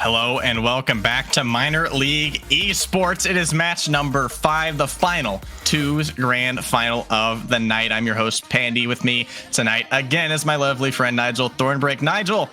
Hello and welcome back to Minor League Esports. It is match number 5, the final grand final of the night. I'm your host, Pandy. With me tonight again is my lovely friend Nigel Thornbreak. Nigel,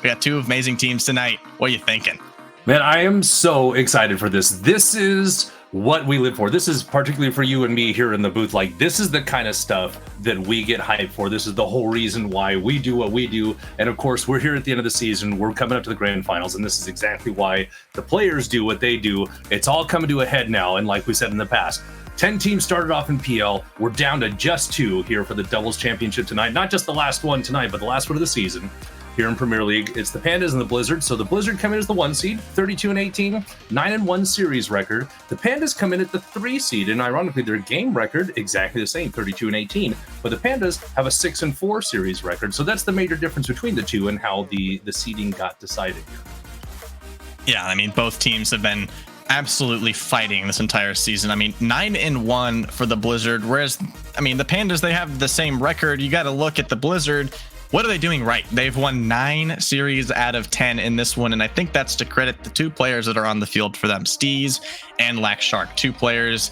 we got two amazing teams tonight. What are you thinking? Man, I am so excited for this. This is what we live for. This is particularly for you and me here in the booth. Like, this is the kind of stuff that we get hyped for. This is the whole reason why we do what we do. And of course, we're here at the end of the season. We're coming up to the grand finals, and this is exactly why the players do what they do. It's all coming to a head now. And like we said in the past, 10 teams started off in PL. We're down to just 2 here for the doubles championship tonight. Not just the last one tonight, but the last one of the season. Here in Premier League, it's the Pandas and the Blizzard. So the Blizzard come in as the 1 seed, 32-18, 9-1 series record. The Pandas come in at the 3 seed, and ironically, their game record exactly the same, 32-18. But the Pandas have a 6-4 series record. So that's the major difference between the two and how the seeding got decided here. Yeah, I mean, both teams have been absolutely fighting this entire season. I mean, 9-1 for the Blizzard, whereas, I mean, the Pandas, they have the same record. You got to look at the Blizzard. What are they doing right? They've won 9 series out of 10 in this one, and I think that's to credit the 2 players that are on the field for them, Steez and Lackshark, 2 players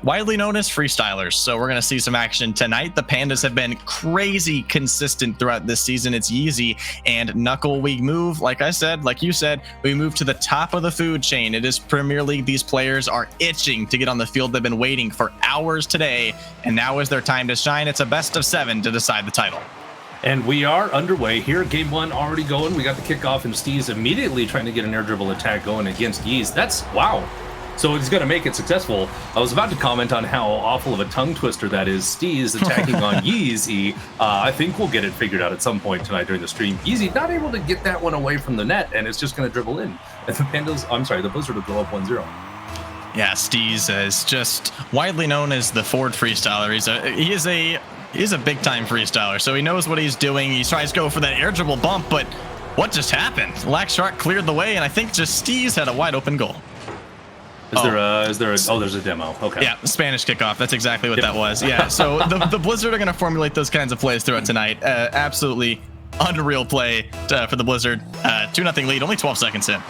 widely known as freestylers. So we're going to see some action tonight. The Pandas have been crazy consistent throughout this season. It's Yeezy and Knuckle. We move, like I said, like you said, we move to the top of the food chain. It is Premier League. These players are itching to get on the field. They've been waiting for hours today, and now is their time to shine. It's a best of 7 to decide the title. And we are underway here. Game 1 already going. We got the kickoff, and Steez immediately trying to get an air dribble attack going against Yeez. That's wow. So he's going to make it successful. I was about to comment on how awful of a tongue twister that is. Steez attacking on Yeezy. I think we'll get it figured out at some point tonight during the stream. Yeezy not able to get that one away from the net, and it's just going to dribble in. And the Pandas, I'm sorry, the Blizzard will go up 1-0. Yeah, Steez is just widely known as the Ford freestyler. He's a big-time freestyler, so he knows what he's doing. He tries to go for that air dribble bump, but what just happened? Lackshark cleared the way, and I think just Steez had a wide-open goal. There's a demo. Okay. Yeah, Spanish kickoff. That's exactly what that was. Yeah, so the Blizzard are going to formulate those kinds of plays throughout tonight. Absolutely unreal play for the Blizzard. 2-0 lead, only 12 seconds in.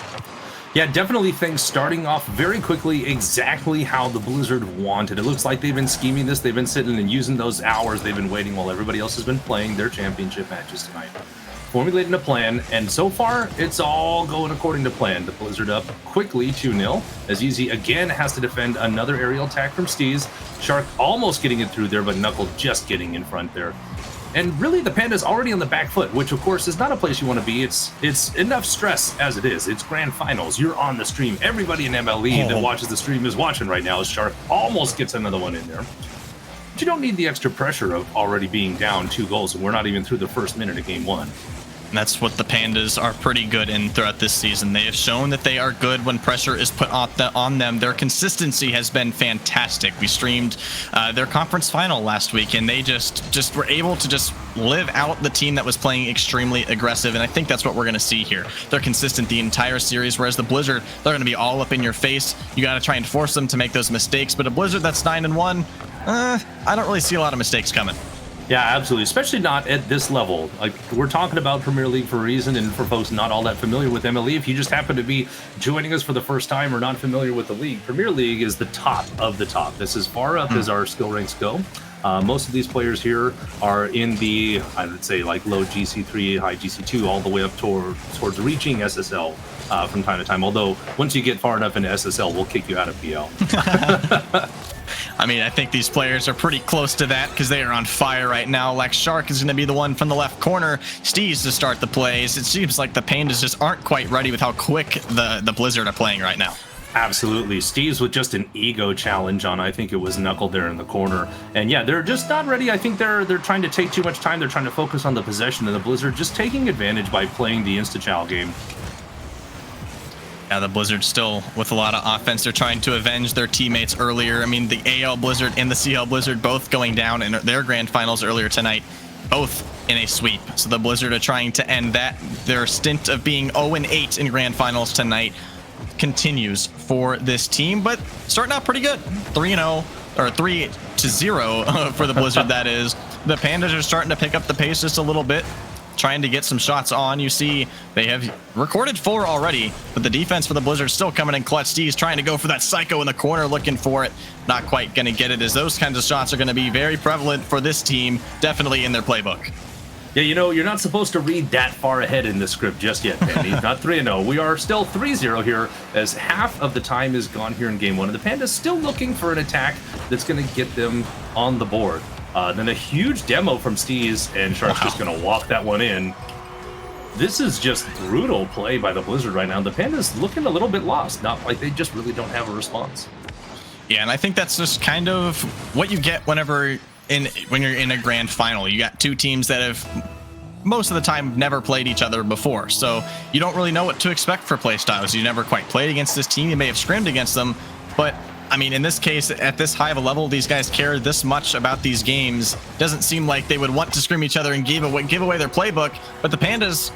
Yeah, definitely things starting off very quickly exactly how the Blizzard wanted. It looks like they've been scheming this. They've been sitting and using those hours they've been waiting while everybody else has been playing their championship matches tonight. Formulating a plan, and so far, it's all going according to plan. The Blizzard up quickly, 2-0, as Yeezy again has to defend another aerial attack from Steez. Shark almost getting it through there, but Knuckle just getting in front there. And really, the Panda's already on the back foot, which, of course, is not a place you want to be. It's enough stress as it is. It's grand finals. You're on the stream. Everybody in MLE that watches the stream is watching right now. Shark almost gets another one in there. But you don't need the extra pressure of already being down 2 goals, and we're not even through the first minute of Game 1. And that's what the Pandas are pretty good in throughout this season. They have shown that they are good when pressure is put on them. Their consistency has been fantastic. We streamed their conference final last week, and they just were able to just live out the team that was playing extremely aggressive, and I think that's what we're going to see here. They're consistent the entire series, whereas the Blizzard, they're going to be all up in your face. You got to try and force them to make those mistakes, but a Blizzard that's 9-1, I don't really see a lot of mistakes coming. Yeah, absolutely, especially not at this level. Like, we're talking about Premier League for a reason, and for folks not all that familiar with MLE, if you just happen to be joining us for the first time or not familiar with the league, Premier League is the top of the top. This is far up as our skill ranks go. Most of these players here are in the, I would say, like low GC3, high GC2, all the way up towards reaching SSL from time to time. Although, once you get far enough into SSL, we'll kick you out of PL. I mean, I think these players are pretty close to that because they are on fire right now. Lackshark is going to be the one from the left corner. Steez to start the plays. It seems like the Pandas just aren't quite ready with how quick the Blizzard are playing right now. Absolutely. Steve's with just an ego challenge on, I think it was Knuckle there in the corner. And yeah, they're just not ready. I think they're trying to take too much time. They're trying to focus on the possession, and the Blizzard just taking advantage by playing the insta-chow game. Yeah, the Blizzard still with a lot of offense. They're trying to avenge their teammates earlier. I mean, the AL Blizzard and the CL Blizzard both going down in their grand finals earlier tonight, both in a sweep. So the Blizzard are trying to end their stint of being 0-8 in grand finals tonight continues for this team, but starting out pretty good. 3-0 or 3-0 for the Blizzard, that is. The Pandas are starting to pick up the pace just a little bit. trying to get some shots on. You see they have recorded 4 already, but the defense for the Blizzard still coming in clutch. Steez trying to go for that Psycho in the corner, looking for it. Not quite going to get it, as those kinds of shots are going to be very prevalent for this team, definitely in their playbook. Yeah, you know, you're not supposed to read that far ahead in the script just yet, Pandy. Not 3-0. We are still 3-0 here, as half of the time is gone here in game 1. And the Pandas still looking for an attack that's going to get them on the board. Then a huge demo from Steez, and Shark's just going to walk that one in. This is just brutal play by the Blizzard right now. The Pandas looking a little bit lost. Not like they just really don't have a response. Yeah, and I think that's just kind of what you get when you're in a grand final. You got 2 teams that have most of the time never played each other before, so you don't really know what to expect for play styles. You never quite played against this team. You may have scrimmed against them, but I mean, in this case, at this high of a level, these guys care this much about these games. Doesn't seem like they would want to scrim each other and give away their playbook. But the Pandas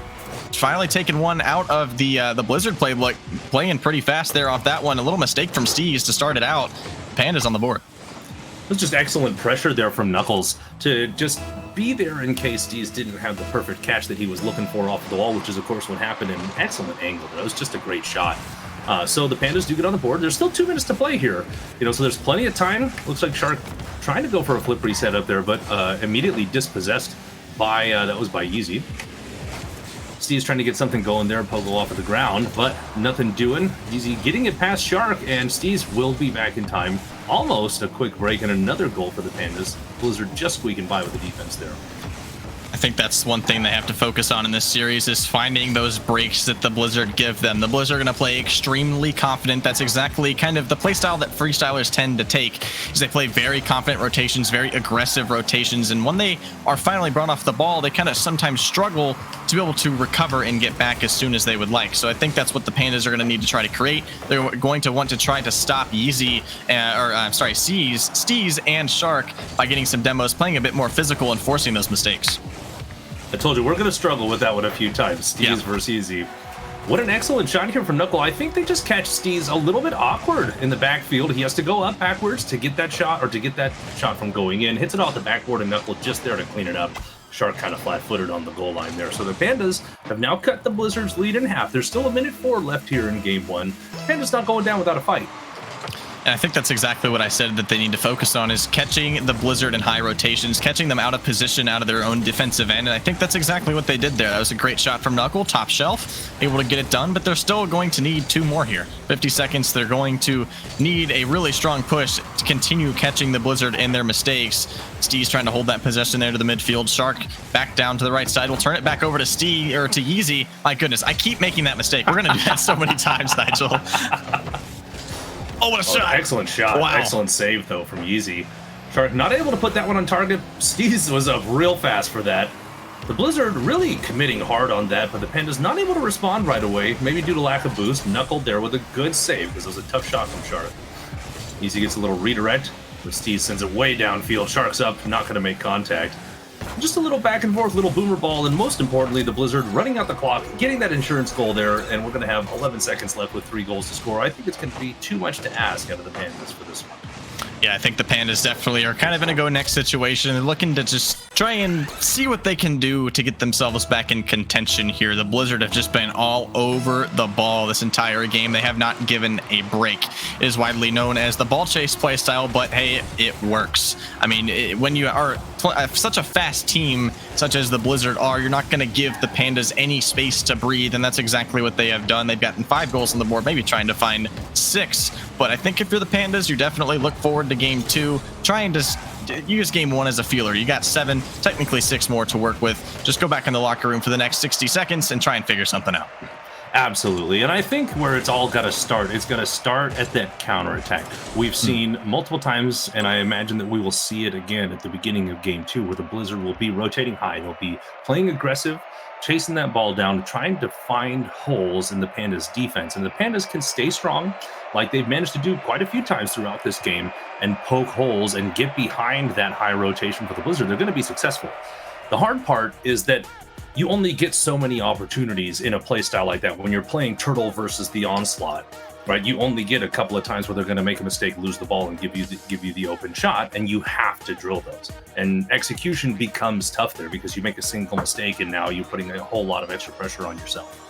finally taking one out of the Blizzard playbook, playing pretty fast there off that one. A little mistake from Steez to start it out. Pandas on the board. It was just excellent pressure there from Knuckles to just be there in case Steez didn't have the perfect catch that he was looking for off the wall, which is, of course, what happened in an excellent angle. That was just a great shot. So the Pandas do get on the board. There's still 2 minutes to play here. You know, so there's plenty of time. Looks like Shark trying to go for a flip reset up there, but immediately dispossessed by, that was by Yeezy. Steez trying to get something going there, Pogo off of the ground, but nothing doing. Yeezy getting it past Shark, and Steez will be back in time. Almost a quick break and another goal for the Pandas. Blizzard just squeaking by with the defense there. I think that's one thing they have to focus on in this series, is finding those breaks that the Blizzard give them. The Blizzard are going to play extremely confident. That's exactly kind of the playstyle that freestylers tend to take, is they play very confident rotations, very aggressive rotations, and when they are finally brought off the ball, they kind of sometimes struggle to be able to recover and get back as soon as they would like. So I think that's what the Pandas are going to need to try to create. They're going to want to try to stop Yeezy, Steez and Shark by getting some demos, playing a bit more physical and forcing those mistakes. I told you, we're going to struggle with that one a few times. Steez versus Yeezy. What an excellent shot here from Knuckle. I think they just catch Steez a little bit awkward in the backfield. He has to go up backwards to get that shot, or to get that shot from going in. Hits it off the backboard, and Knuckle just there to clean it up. Shark kind of flat-footed on the goal line there. So the Pandas have now cut the Blizzard's lead in half. There's still 1:04 left here in game 1. Pandas not going down without a fight. And I think that's exactly what I said that they need to focus on, is catching the Blizzard in high rotations, catching them out of position, out of their own defensive end. And I think that's exactly what they did there. That was a great shot from Knuckle, top shelf, able to get it done, but they're still going to need 2 more here. 50 seconds, they're going to need a really strong push to continue catching the Blizzard in their mistakes. Steez trying to hold that possession there to the midfield. Shark back down to the right side. We'll turn it back over to Steez, or to Yeezy. My goodness, I keep making that mistake. We're going to do that so many times, Nigel. Oh, what a shot. Excellent shot. Wow. Excellent save, though, from Yeezy. Shark not able to put that one on target. Steez was up real fast for that. The Blizzard really committing hard on that, but the Pandas not able to respond right away, maybe due to lack of boost. Knuckled there with a good save, because it was a tough shot from Shark. Yeezy gets a little redirect, but Steez sends it way downfield. Shark's up, not going to make contact. Just a little back and forth, little boomer ball, and most importantly, the Blizzard running out the clock, getting that insurance goal there, and we're going to have 11 seconds left with 3 goals to score. I think it's going to be too much to ask out of the Pandas for this one. Yeah, I think the Pandas definitely are kind of in a go-next situation. They're looking to just try and see what they can do to get themselves back in contention here. The Blizzard have just been all over the ball this entire game. They have not given a break. It is widely known as the ball chase playstyle, but hey, it works. I mean, when you are such a fast team such as the Blizzard are, you're not going to give the Pandas any space to breathe, and that's exactly what they have done. They've gotten 5 goals on the board, maybe trying to find 6. But I think if you're the Pandas, you definitely look forward to game 2, trying to use game 1 as a feeler. You got 7, technically 6 more to work with. Just go back in the locker room for the next 60 seconds and try and figure something out. Absolutely, and I think where it's all got to start, it's going to start at that counterattack. We've seen multiple times, and I imagine that we will see it again at the beginning of game 2, where the Blizzard will be rotating high. They'll be playing aggressive, chasing that ball down, trying to find holes in the Pandas' defense. And the Pandas can stay strong, like they've managed to do quite a few times throughout this game, and poke holes and get behind that high rotation for the Blizzard. They're going to be successful. The hard part is that you only get so many opportunities in a playstyle like that when you're playing Turtle versus the Onslaught, right? You only get a couple of times where they're going to make a mistake, lose the ball, and give you the open shot, and you have to drill those. And execution becomes tough there because you make a single mistake, and now you're putting a whole lot of extra pressure on yourself.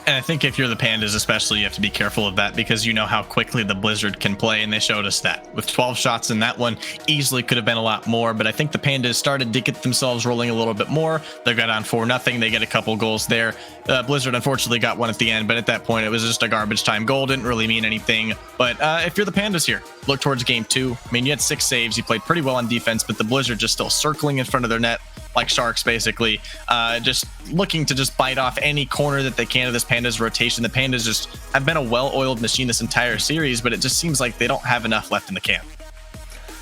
And I think if you're the Pandas especially, you have to be careful of that because you know how quickly the Blizzard can play, and they showed us that. With 12 shots in that one, easily could have been a lot more, but I think the Pandas started to get themselves rolling a little bit more. They got on 4-0, they get a couple goals there. Blizzard unfortunately got one at the end, but at that point it was just a garbage time goal, didn't really mean anything. But if you're the Pandas here, look towards game 2. I mean, you had 6 saves, you played pretty well on defense, but the Blizzard just still circling in front of their net like sharks, basically, just looking to just bite off any corner that they can of this Pandas rotation. The Pandas just have been a well-oiled machine this entire series, but it just seems like they don't have enough left in the camp.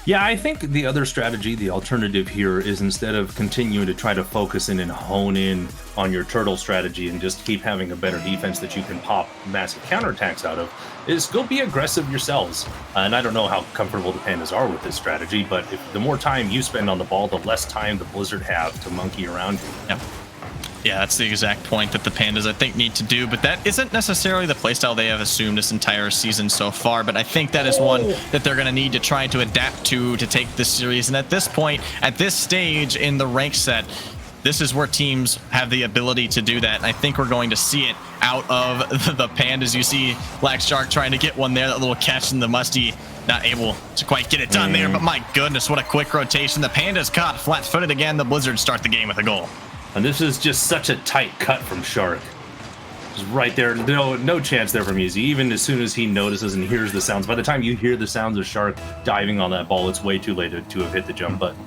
Yeah, I think the other strategy, the alternative here, is instead of continuing to try to focus in and hone in on your turtle strategy and just keep having a better defense that you can pop massive counterattacks out of, is go be aggressive yourselves. And I don't know how comfortable the Pandas are with this strategy, but the more time you spend on the ball, the less time the Blizzard have to monkey around you. Yep. Yeah, that's the exact point that the Pandas, I think, need to do, but that isn't necessarily the playstyle they have assumed this entire season so far, but I think that is one that they're going to need to try to adapt to take this series. And at this point, at this stage in the rank set, this is where teams have the ability to do that, and I think we're going to see it out of the Pandas. You see Black Shark trying to get one there, that little catch in the Musty, not able to quite get it done there, but my goodness, what a quick rotation. The Pandas caught flat-footed again. The Blizzard start the game with a goal. And this is just such a tight cut from Shark. Just right there, no chance there from Easy. Even as soon as he notices and hears the sounds, by the time you hear the sounds of Shark diving on that ball, it's way too late to have hit the jump button.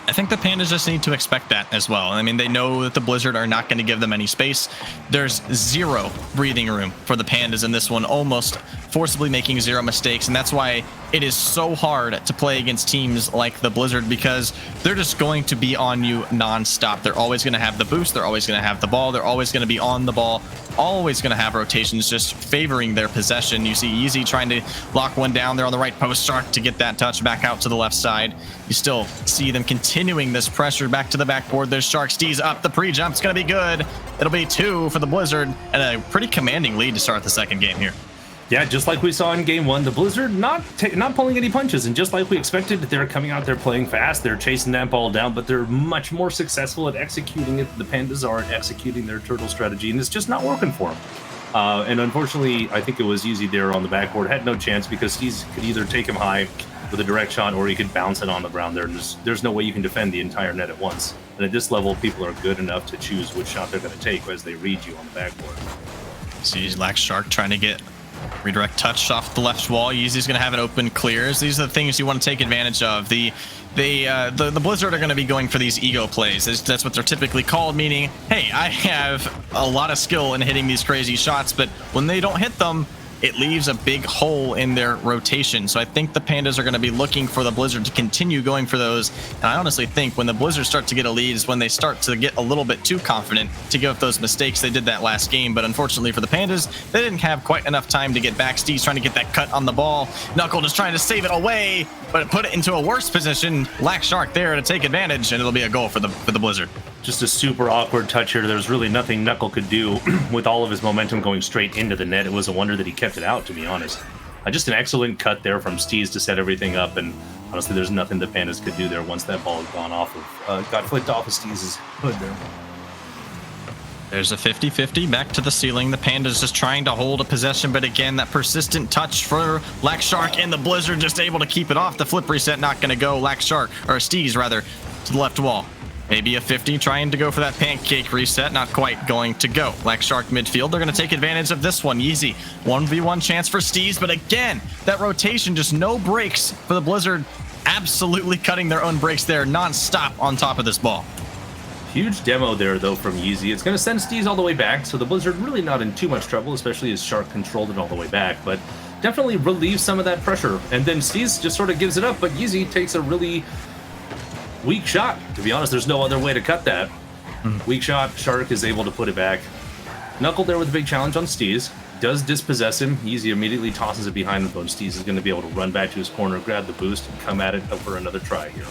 I think the Pandas just need to expect that as well. I mean, they know that the Blizzard are not going to give them any space. There's zero breathing room for the Pandas in this one, almost forcibly making zero mistakes, and that's why it is so hard to play against teams like the Blizzard, because they're just going to be on you non-stop. They're always going to have the boost, they're always going to have the ball, they're always going to be on the ball, always going to have rotations just favoring their possession. You see Easy trying to lock one down there on the right post, Shark to get that touch back out to the left side. You still see them continuing this pressure back to the backboard. There's Shark. Steez up the pre-jump. It's going to be good. It'll be 2 for the Blizzard, and a pretty commanding lead to start the second game here. Yeah, just like we saw in game 1, the Blizzard not pulling any punches, and just like we expected, they're coming out there playing fast, they're chasing that ball down, but they're much more successful at executing it. The Pandas are at executing their turtle strategy, and it's just not working for them. And unfortunately, I think it was Easy there on the backboard, had no chance because Steez could either take him high with a direct shot or he could bounce it on the ground there. There's no way you can defend the entire net at once. And at this level, people are good enough to choose which shot they're going to take as they read you on the backboard. See Black Shark trying to get redirect touch off the left wall. Easy's going to have it open clears. These are the things you want to take advantage of. The Blizzard are going to be going for these ego plays. That's what they're typically called, meaning, hey, I have a lot of skill in hitting these crazy shots, but when they don't hit them, it leaves a big hole in their rotation. So I think the Pandas are going to be looking for the Blizzard to continue going for those. And I honestly think when the Blizzard start to get a lead is when they start to get a little bit too confident to give up those mistakes. They did that last game, but unfortunately for the Pandas, they didn't have quite enough time to get back. Steve's trying to get that cut on the ball. Knuckle just trying to save it away, but it put it into a worse position. Black Shark there to take advantage, and it'll be a goal for the Blizzard. Just a super awkward touch here. There's really nothing Knuckle could do with all of his momentum going straight into the net. It was a wonder that he kept it out, to be honest. Just an excellent cut there from Steez to set everything up, and honestly, there's nothing the Pandas could do there once that ball had gone off of, got flicked off of Steez's hood there. There's a 50-50 back to the ceiling. The Pandas just trying to hold a possession, but again, that persistent touch for Black Shark, and the Blizzard just able to keep it off. The flip reset not going to go. Black Shark, or Steez rather, to the left wall. Maybe a 50 trying to go for that pancake reset, not quite going to go. Black Shark midfield, they're going to take advantage of this one. Easy 1v1 chance for Steez, but again, that rotation, just no breaks for the Blizzard, absolutely cutting their own breaks there, non-stop on top of this ball. Huge demo there, though, from Yeezy. It's going to send Steez all the way back, so the Blizzard really not in too much trouble, especially as Shark controlled it all the way back, but definitely relieves some of that pressure. And then Steez just sort of gives it up, but Yeezy takes a really weak shot. To be honest, there's no other way to cut that. Weak shot, Shark is able to put it back. Knuckle there with a big challenge on Steez. Does dispossess him. Yeezy immediately tosses it behind him, but Steez is going to be able to run back to his corner, grab the boost, and come at it for another try here.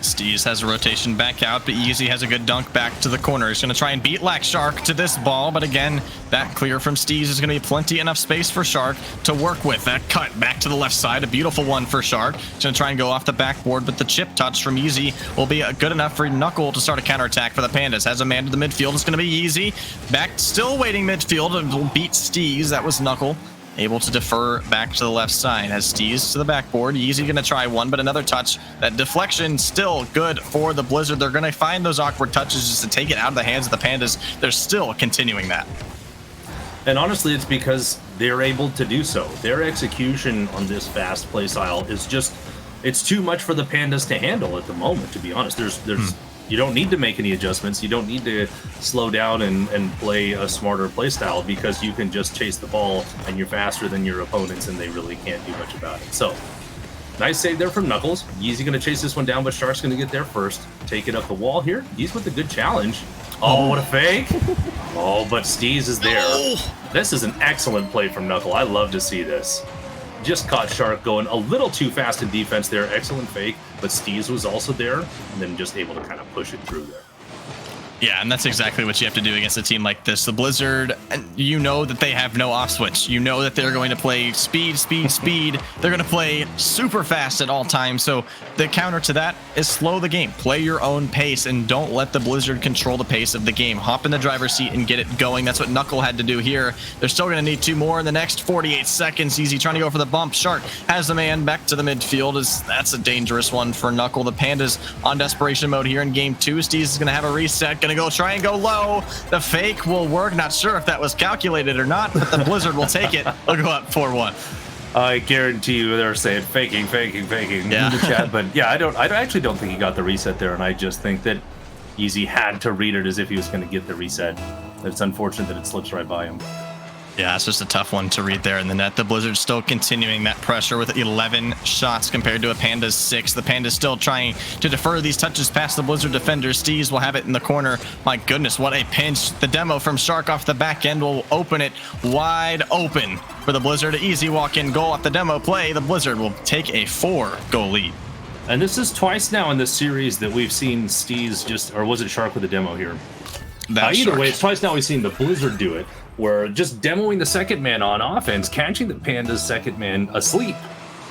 Steez has a rotation back out, but Easy has a good dunk back to the corner. He's going to try and beat Lack Shark to this ball, but again, that clear from Steez is going to be plenty enough space for Shark to work with. That cut back to the left side, a beautiful one for Shark. He's going to try and go off the backboard, but the chip touch from Easy will be good enough for Knuckle to start a counterattack for the Pandas. Has a man to the midfield. It's going to be Easy. Back, still waiting midfield, and will beat Steez. That was Knuckle. Able to defer back to the left side. Has Steez to the backboard. Easy going to try one, but another touch. That deflection still good for the Blizzard. They're going to find those awkward touches just to take it out of the hands of the Pandas. They're still continuing that. And honestly, it's because they're able to do so. Their execution on this fast play style is just, it's too much for the Pandas to handle at the moment, to be honest. You don't need to make any adjustments. You don't need to slow down and play a smarter play style, because you can just chase the ball and you're faster than your opponents and they really can't do much about it. So, nice save there from Knuckles. Yeezy going to chase this one down, but Shark's going to get there first. Take it up the wall here. He's with a good challenge. Oh, what a fake. Oh, but Steez is there. This is an excellent play from Knuckle. I love to see this. Just caught Shark going a little too fast in defense there. Excellent fake, but Steez was also there, and then just able to kind of push it through there. Yeah, and that's exactly what you have to do against a team like this. The Blizzard, you know that they have no off switch. You know that they're going to play speed, speed, speed. They're going to play super fast at all times. So the counter to that is slow the game. Play your own pace and don't let the Blizzard control the pace of the game. Hop in the driver's seat and get it going. That's what Knuckle had to do here. They're still going to need 2 more in the next 48 seconds. Easy trying to go for the bump. Shark has the man back to the midfield. That's a dangerous one for Knuckle. The Pandas on desperation mode here in game 2. Steez is going to have a reset. Going to go try and go low. The fake will work. Not sure if that was calculated or not, but the Blizzard will take it. They'll go up 4-1. I guarantee you they're saying faking in the chat. But yeah, I actually don't think he got the reset there, and I just think that Easy had to read it as if he was going to get the reset. It's unfortunate that it slips right by him. Yeah, it's just a tough one to read there in the net. The Blizzard still continuing that pressure with 11 shots compared to a Panda's 6. The Panda's still trying to defer these touches past the Blizzard defenders. Steez will have it in the corner. My goodness, what a pinch. The demo from Shark off the back end will open it wide open for the Blizzard. Easy walk-in goal off the demo play. The Blizzard will take a 4-goal lead. And this is twice now in this series that we've seen Steez just, or was it Shark with a demo here? Either way, it's twice now we've seen the Blizzard do it, where just demoing the second man on offense, catching the Pandas' second man asleep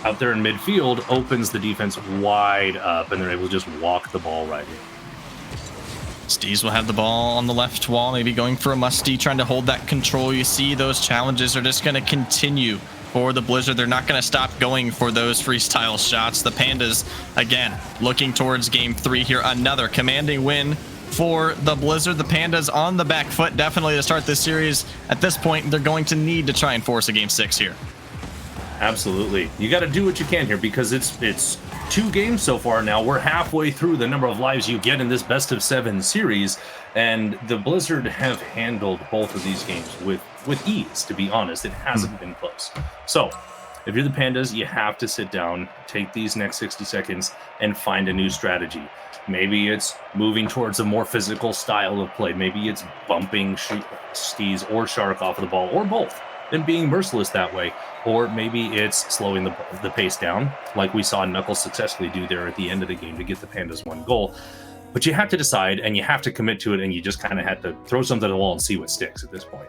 out there in midfield opens the defense wide up, and they're able to just walk the ball right in. Steez will have the ball on the left wall, maybe going for a musty, trying to hold that control. You see those challenges are just going to continue for the Blizzard. They're not going to stop going for those freestyle shots. The Pandas, again, looking towards game 3 here. Another commanding win for the Blizzard. The Pandas on the back foot, definitely to start this series. At this point, they're going to need to try and force a game 6 here. Absolutely. You got to do what you can here, because it's 2 games so far now. We're halfway through the number of lives you get in this best of 7 series, and the Blizzard have handled both of these games with ease, to be honest. It hasn't been close. So if you're the Pandas, you have to sit down, take these next 60 seconds, and find a new strategy. Maybe it's moving towards a more physical style of play. Maybe it's bumping Steez or Shark off of the ball, or both, and being merciless that way. Or maybe it's slowing the pace down, like we saw Knuckles successfully do there at the end of the game to get the Pandas 1 goal. But you have to decide, and you have to commit to it, and you just kind of have to throw something at the wall and see what sticks at this point.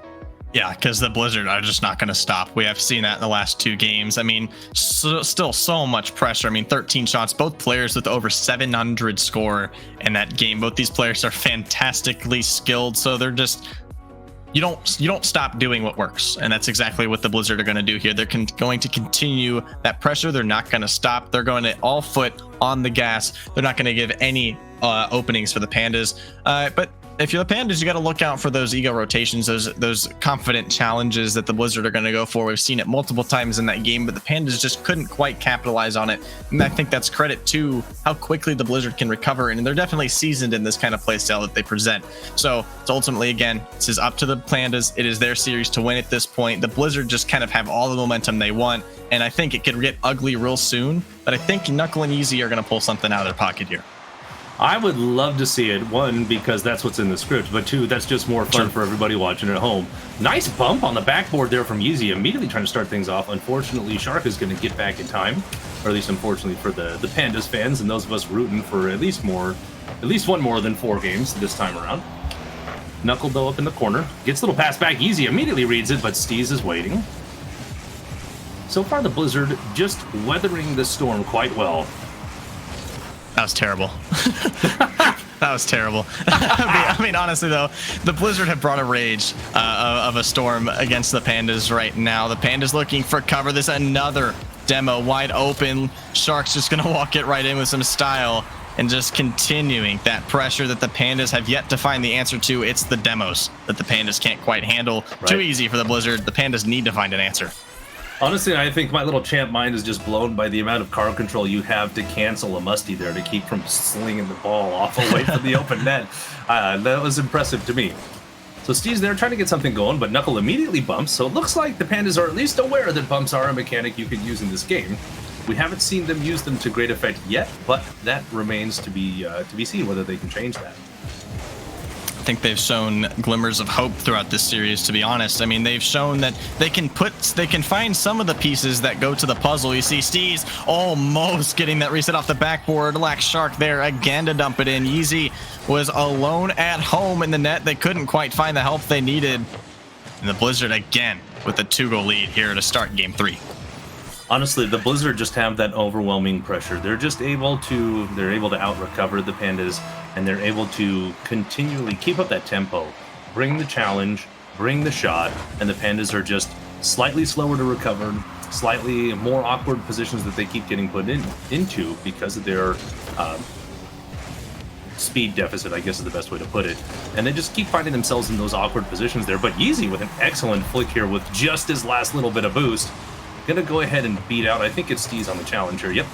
Yeah, because the Blizzard are just not going to stop. We have seen that in the last 2 games. I mean, still so much pressure. I mean, 13 shots, both players with over 700 score in that game. Both these players are fantastically skilled, so they're just, you don't stop doing what works, and that's exactly what the Blizzard are going to do here. They're going to continue that pressure. They're not going to stop. They're going to all foot on the gas. They're not going to give any openings for the Pandas, but if you're the Pandas, you got to look out for those ego rotations, those confident challenges that the Blizzard are going to go for. We've seen it multiple times in that game, but the Pandas just couldn't quite capitalize on it. And I think that's credit to how quickly the Blizzard can recover. And they're definitely seasoned in this kind of play style that they present. So it's ultimately, again, this is up to the Pandas. It is their series to win at this point. The Blizzard just kind of have all the momentum they want. And I think it could get ugly real soon. But I think Knuckle and Easy are going to pull something out of their pocket here. I would love to see it. One, because that's what's in the script, but two, that's just more fun for everybody watching at home. Nice bump on the backboard there from Yeezy, immediately trying to start things off. Unfortunately, Shark is going to get back in time, or at least unfortunately for the Pandas fans and those of us rooting for at least one more than 4 games this time around. Knuckle though up in the corner, gets a little pass back. Yeezy immediately reads it, but Steez is waiting. So far, the Blizzard just weathering the storm quite well. That was terrible. That was terrible. I mean, honestly, though, the Blizzard have brought a rage of a storm against the Pandas right now. The Pandas looking for cover. This another demo wide open. Shark's just going to walk it right in with some style and just continuing that pressure that the Pandas have yet to find the answer to. It's the demos that the Pandas can't quite handle. Right. Too easy for the Blizzard. The Pandas need to find an answer. Honestly, I think my little champ mind is just blown by the amount of card control you have to cancel a Musty there to keep from slinging the ball off away from the open net. That was impressive to me. So Steve's there trying to get something going, but Knuckle immediately bumps. So it looks like the Pandas are at least aware that bumps are a mechanic you could use in this game. We haven't seen them use them to great effect yet, but that remains to be seen whether they can change that. I think they've shown glimmers of hope throughout this series, to be honest. I mean, they've shown that they can find some of the pieces that go to the puzzle. You see Steez almost getting that reset off the backboard. Lack Shark there again to dump it in. Yeezy was alone at home in the net. They couldn't quite find the help they needed. And the Blizzard again with a 2-goal lead here to start game 3. Honestly, the Blizzard just have that overwhelming pressure. They're able to out-recover the Pandas, and they're able to continually keep up that tempo, bring the challenge, bring the shot, and the Pandas are just slightly slower to recover, slightly more awkward positions that they keep getting put into because of their speed deficit, I guess is the best way to put it. And they just keep finding themselves in those awkward positions there. But Yeezy with an excellent flick here with just his last little bit of boost. Gonna go ahead and beat out, I think it's Steez on the challenger. Yep.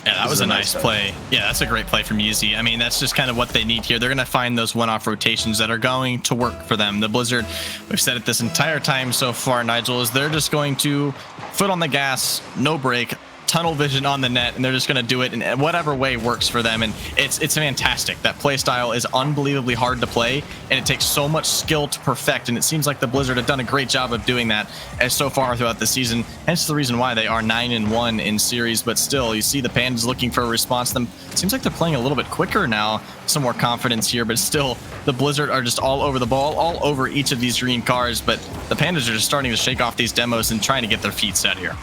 Yeah, that was a nice play. Yeah, that's a great play from Yeezy. I mean, that's just kind of what they need here. They're going to find those one-off rotations that are going to work for them. The Blizzard, we've said it this entire time so far, Nigel, is they're just going to foot on the gas, no break, tunnel vision on the net, and they're just going to do it in whatever way works for them. And it's fantastic. That play style is unbelievably hard to play, and it takes so much skill to perfect, and it seems like the Blizzard have done a great job of doing that as so far throughout the season. Hence the reason why they are 9-1 in series. But still, you see the Pandas looking for a response to them. It seems like they're playing a little bit quicker now, some more confidence here, but still the Blizzard are just all over the ball, all over each of these green cars. But the Pandas are just starting to shake off these demos and trying to get their feet set here.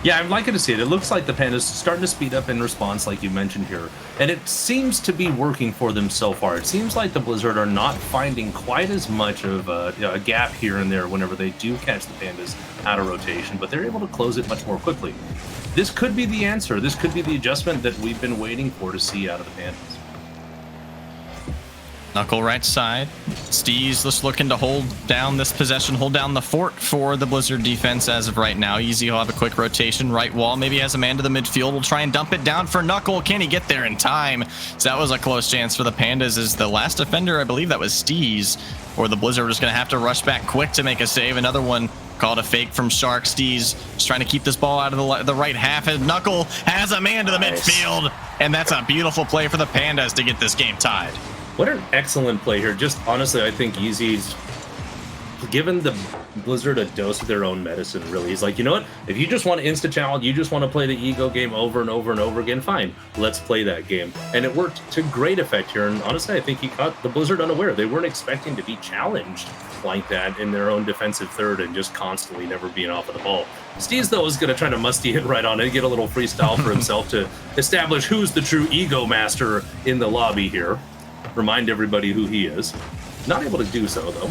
Yeah, I'm liking to see it. It looks like the Pandas starting to speed up in response, like you mentioned here. And it seems to be working for them so far. It seems like the Blizzard are not finding quite as much of a gap here and there whenever they do catch the Pandas out of rotation, but they're able to close it much more quickly. This could be the answer. This could be the adjustment that we've been waiting for to see out of the Pandas. Knuckle right side. Steez just looking to hold down this possession, hold down the fort for the Blizzard defense as of right now. Yeezy will have a quick rotation. Right wall, maybe has a man to the midfield. Will try and dump it down for Knuckle. Can he get there in time? So that was a close chance for the Pandas as the last defender, I believe that was Steez, or the Blizzard was going to have to rush back quick to make a save. Another one called a fake from Shark. Steez just trying to keep this ball out of the right half, and Knuckle has a man to the midfield, and that's a beautiful play for the Pandas to get this game tied. What an excellent play here. Just honestly, I think Yeezy's given the Blizzard a dose of their own medicine, really. He's like, you know what? If you just want to insta-challenge, you just want to play the ego game over and over and over again, fine. Let's play that game. And it worked to great effect here. And honestly, I think he caught the Blizzard unaware. They weren't expecting to be challenged like that in their own defensive third and just constantly never being off of the ball. Steez, though, is going to try to musty hit right on it, get a little freestyle for himself to establish who's the true ego master in the lobby here. Remind everybody who he is. Not able to do so, though.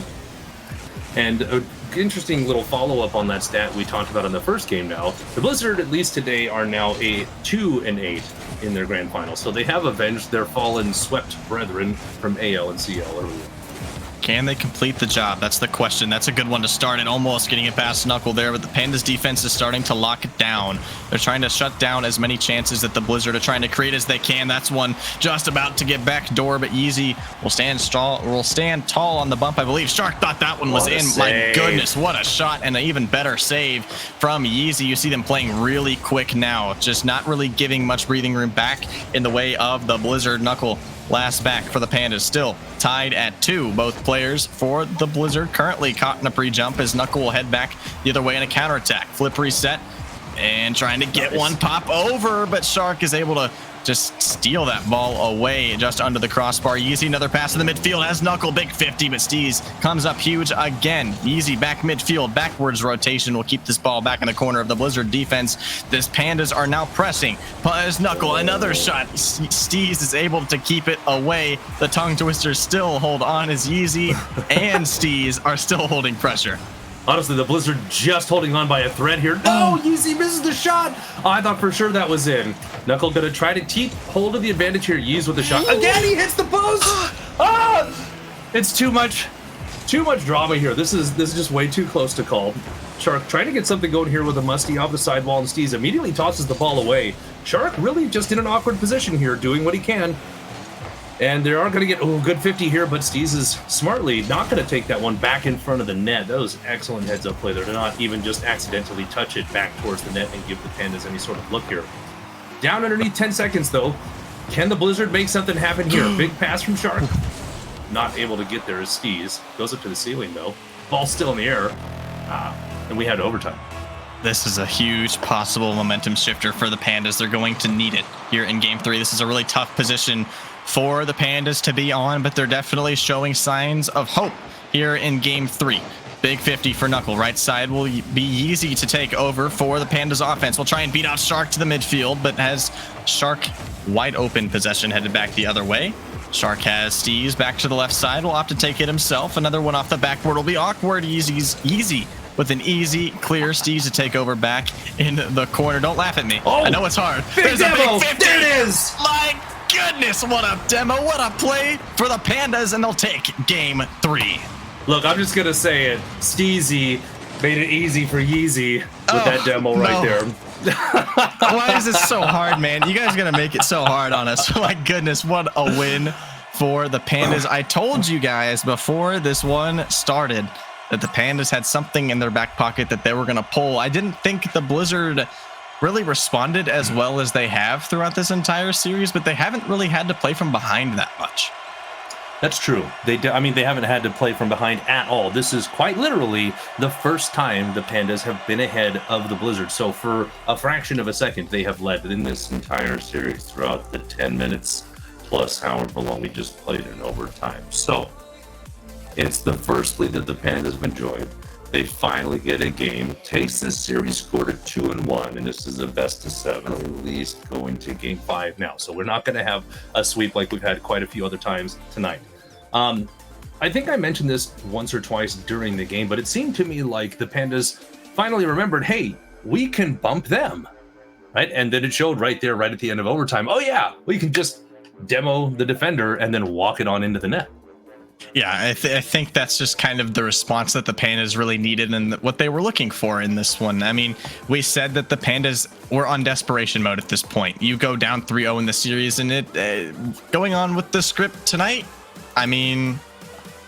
And an interesting little follow-up on that stat we talked about in the first game now. The Blizzard, at least today, are now a 2-8 in their grand final. So they have avenged their fallen, swept brethren from AL and CL earlier. Can they complete the job? That's the question. That's a good one to start, and almost getting it past Knuckle there, but the Pandas defense is starting to lock it down. They're trying to shut down as many chances that the Blizzard are trying to create as they can. That's one just about to get back door, but Yeezy will stand tall on the bump, I believe. Shark thought that one was in. My goodness, what a shot, and an even better save from Yeezy. You see them playing really quick now, just not really giving much breathing room back in the way of the Blizzard. Knuckle last back for the Pandas, still tied at 2. Both players for the Blizzard currently caught in a pre-jump as Knuckle will head back the other way in a counterattack. Flip reset and trying to get one pop over, but Shark is able to just steal that ball away just under the crossbar. Yeezy, another pass in the midfield, has Knuckle, big 50, but Steez comes up huge again. Yeezy back midfield, backwards rotation will keep this ball back in the corner of the Blizzard defense. This Pandas are now pressing. As Knuckle, another shot. Steez is able to keep it away. The tongue twisters still hold on as Yeezy and Steez are still holding pressure. Honestly, the Blizzard just holding on by a thread here. No, Yeezy misses the shot. Oh, I thought for sure that was in. Knuckle gonna try to keep hold of the advantage here. Yeez with the shot. Again, he hits the post. Ah! It's too much drama here. This is just way too close to call. Shark trying to get something going here with a musty off the sidewall, and Steez immediately tosses the ball away. Shark really just in an awkward position here, doing what he can. And they are going to get, good 50 here, but Steez is smartly not going to take that one back in front of the net. That was excellent heads-up play there to not even just accidentally touch it back towards the net and give the Pandas any sort of look here. Down underneath 10 seconds, though. Can the Blizzard make something happen here? Big pass from Shark. Not able to get there as Steez. Goes up to the ceiling, though. Ball still in the air. And we had overtime. This is a huge possible momentum shifter for the Pandas. They're going to need it here in Game 3. This is a really tough position for the Pandas to be on, but they're definitely showing signs of hope here in Game 3. Big 50 for Knuckle. Right side will be easy to take over for the Pandas offense. We'll try and beat out Shark to the midfield, but has Shark wide open possession headed back the other way. Shark has Steez back to the left side. Will opt to take it himself. Another one off the backboard will be awkward. Easy with an easy, clear Steez to take over back in the corner. Don't laugh at me. Oh, I know it's hard. There's a big 50. There it is. My goodness, what a demo. What a play for the Pandas, and they'll take Game 3. Look, I'm just going to say it. Steezy made it easy for Yeezy with that demo right there. Why is this so hard, man? You guys are going to make it so hard on us. My goodness, what a win for the Pandas. I told you guys before this one started that the Pandas had something in their back pocket that they were going to pull. I didn't think the Blizzard really responded as well as they have throughout this entire series, but they haven't really had to play from behind that much. That's true. They haven't had to play from behind at all. This is quite literally the first time the Pandas have been ahead of the Blizzard. So for a fraction of a second, they have led in this entire series throughout the 10 minutes plus however long we just played in overtime. So it's the first lead that the Pandas have enjoyed. They finally get a game, takes this series score to 2-1, and this is the best of 7, at least going to Game 5 now. So we're not going to have a sweep like we've had quite a few other times tonight. I think I mentioned this once or twice during the game, but it seemed to me like the Pandas finally remembered, hey, we can bump them, right? And then it showed right there, right at the end of overtime, oh yeah, we can just demo the defender and then walk it on into the net. Yeah, I think that's just kind of the response that the Pandas really needed and what they were looking for in this one. I mean, we said that the Pandas were on desperation mode at this point. You go down 3-0 in the series, and it going on with the script tonight, I mean,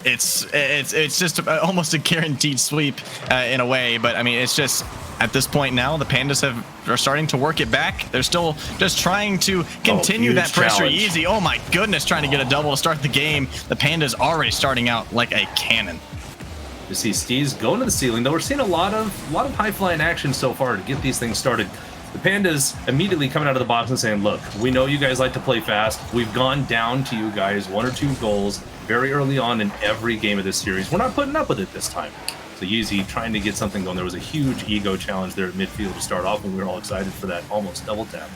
it's just almost a guaranteed sweep in a way. But I mean, it's just at this point now, the Pandas are starting to work it back. They're still just trying to continue that pressure. Easy. Oh my goodness, trying to get a double to start the game. The Pandas already starting out like a cannon. You see Steez going to the ceiling, though we're seeing a lot of high flying action so far to get these things started. The Pandas immediately coming out of the box and saying, look, we know you guys like to play fast. We've gone down to you guys 1 or 2 goals very early on in every game of this series. We're not putting up with it this time. So Yeezy trying to get something going. There was a huge ego challenge there at midfield to start off, and we were all excited for that almost double tap.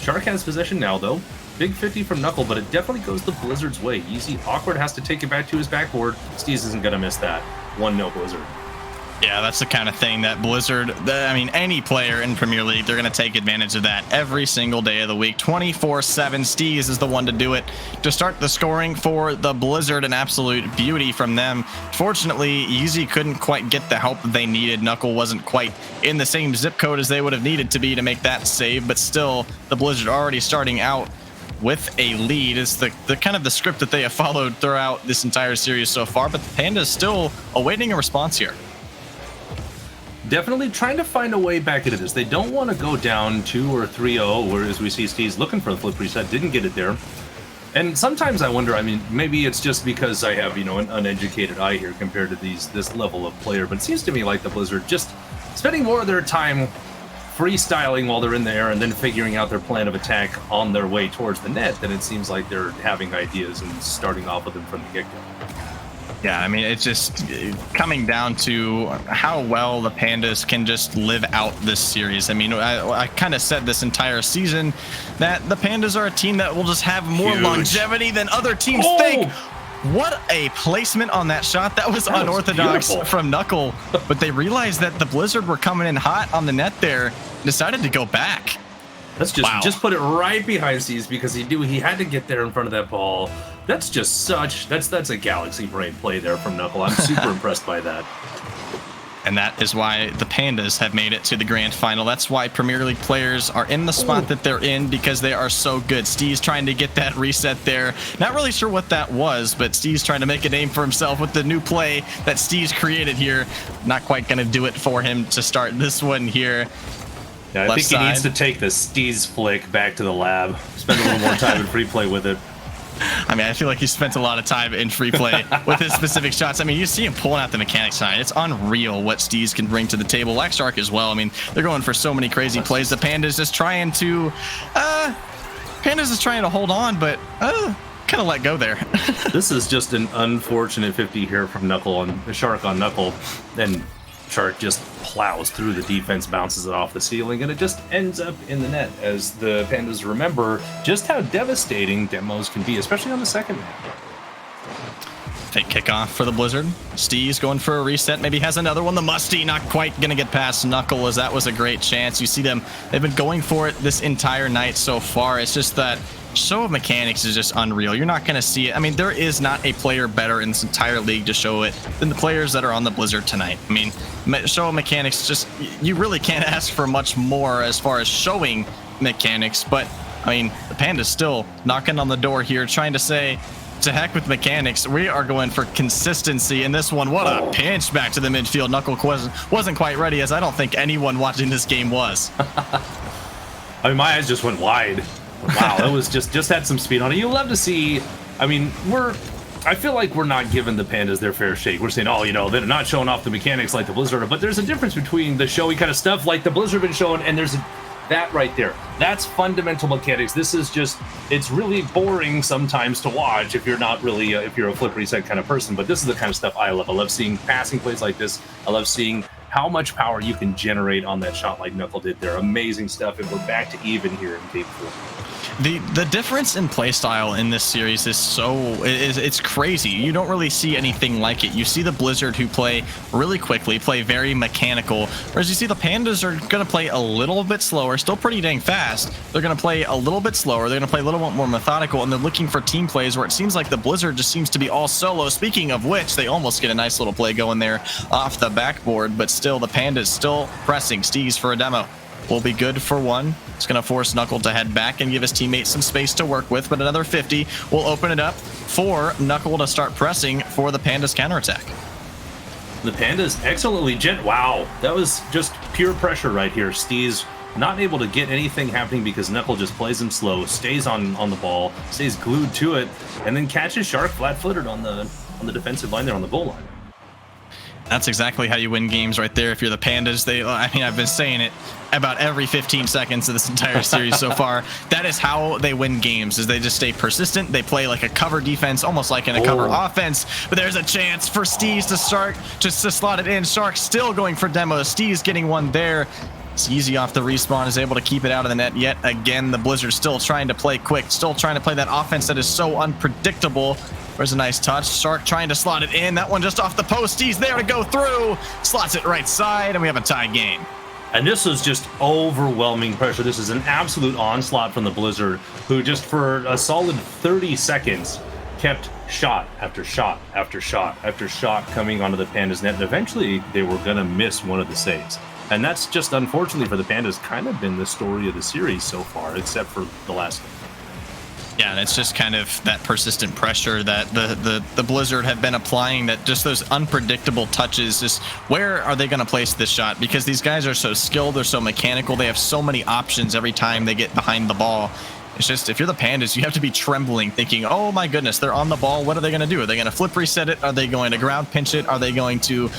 Shark has possession now, though. Big 50 from Knuckle, but it definitely goes the Blizzard's way. Yeezy awkward has to take it back to his backboard. Steez isn't going to miss that. 1-0 Blizzard. Yeah, that's the kind of thing that Blizzard, I mean, any player in Premier League, they're going to take advantage of that every single day of the week. 24/7. Steez is the one to do it. To start the scoring for the Blizzard, an absolute beauty from them. Fortunately, Yeezy couldn't quite get the help they needed. Knuckle wasn't quite in the same zip code as they would have needed to be to make that save, but still, the Blizzard already starting out with a lead is the kind of the script that they have followed throughout this entire series so far, but the Pandas still awaiting a response here. Definitely trying to find a way back into this. They don't want to go down 2 or 3-0, whereas we see Steve's looking for the flip reset, didn't get it there. And sometimes I wonder, I mean, maybe it's just because I have, you know, an uneducated eye here compared to this level of player, but it seems to me like the Blizzard just spending more of their time freestyling while they're in the air and then figuring out their plan of attack on their way towards the net than it seems like they're having ideas and starting off with them from the get-go. Yeah, I mean, it's just coming down to how well the Pandas can just live out this series. I mean, I kind of said this entire season that the Pandas are a team that will just have more longevity than other teams think. What a placement on that shot. That was unorthodox from Knuckle, but they realized that the Blizzard were coming in hot on the net there, decided to go back. Let's just put it right behind Steez because he had to get there in front of that ball. That's just that's a galaxy brain play there from Knuckle. I'm super impressed by that. And that is why the Pandas have made it to the grand final. That's why Premier League players are in the spot that they're in, because they are so good. Steve's trying to get that reset there. Not really sure what that was, but Steve's trying to make a name for himself with the new play that Steve's created here. Not quite going to do it for him to start this one here. Yeah, I think he needs to take the Steez flick back to the lab. Spend a little more time in free play with it. I mean, I feel like he spent a lot of time in free play with his specific shots. I mean, you see him pulling out the mechanics tonight. It's unreal what Steez can bring to the table. Black Shark as well. I mean, they're going for so many crazy plays. The Pandas just trying to, hold on, but kind of let go there. This is just an unfortunate 50 here from Knuckle on the Shark on Knuckle, and Shark just plows through the defense, bounces it off the ceiling, and it just ends up in the net as the Pandas remember just how devastating demos can be, especially on the second map. Fake kickoff for the Blizzard. Steez going for a reset, maybe has another one. The Musty not quite going to get past Knuckle, as that was a great chance. You see them, they've been going for it this entire night so far. It's just that show of mechanics is just unreal. You're not going to see it. I mean, there is not a player better in this entire league to show it than the players that are on the Blizzard tonight. I mean, show of mechanics, just, you really can't ask for much more as far as showing mechanics. But I mean, the Panda's still knocking on the door here, trying to say, to heck with mechanics. We are going for consistency in this one. What a pinch back to the midfield. Knuckle wasn't quite ready, as I don't think anyone watching this game was. I mean, my eyes just went wide. Wow, that was just had some speed on it. You love to see. I mean, I feel like we're not giving the Pandas their fair shake. We're saying, oh, you know, they're not showing off the mechanics like the Blizzard are, but there's a difference between the showy kind of stuff like the Blizzard been showing, and there's that right there. That's fundamental mechanics. This is just, it's really boring sometimes to watch if you're not really, if you're a flip reset kind of person, but this is the kind of stuff I love. I love seeing passing plays like this. I love seeing how much power you can generate on that shot like Knuckle did there. Amazing stuff, and we're back to even here in game 4. The difference in playstyle in this series is it's crazy. You don't really see anything like it. You see the Blizzard, who play really quickly, play very mechanical, whereas you see the Pandas are going to play a little bit slower, still pretty dang fast. They're going to play a little bit slower. They're going to play a little bit more methodical, and they're looking for team plays where it seems like the Blizzard just seems to be all solo. Speaking of which, they almost get a nice little play going there off the backboard, but still the Pandas still pressing. Steez for a demo will be good for one. It's going to force Knuckle to head back and give his teammates some space to work with, but another 50 will open it up for Knuckle to start pressing for the Pandas counterattack. The Pandas excellently wow, that was just pure pressure right here. Steez not able to get anything happening because Knuckle just plays him slow, stays on the ball, stays glued to it, and then catches Shark flat-footed on the defensive line there on the goal line. That's exactly how you win games right there. If you're the Pandas, I mean, I've been saying it about every 15 seconds of this entire series so far. That is how they win games, is they just stay persistent. They play like a cover defense, almost like in a cover offense. But there's a chance for Steez to start, just to slot it in. Shark still going for demo. Steez getting one there. It's easy off the respawn, is able to keep it out of the net yet again. The Blizzard still trying to play quick, still trying to play that offense that is so unpredictable. Where's a nice touch? Shark trying to slot it in. That one just off the post. He's there to go through. Slots it right side, and we have a tie game. And this was just overwhelming pressure. This is an absolute onslaught from the Blizzard, who just for a solid 30 seconds kept shot after shot after shot after shot coming onto the Pandas net. And eventually they were going to miss one of the saves. And that's just, unfortunately for the Pandas, kind of been the story of the series so far, except for the last game. Yeah, and it's just kind of that persistent pressure that the Blizzard have been applying, that just those unpredictable touches. Just where are they going to place this shot? Because these guys are so skilled, they're so mechanical, they have so many options every time they get behind the ball. It's just, if you're the Pandas, you have to be trembling, thinking, oh my goodness, they're on the ball. What are they going to do? Are they going to flip reset it? Are they going to ground pinch it? Are they going to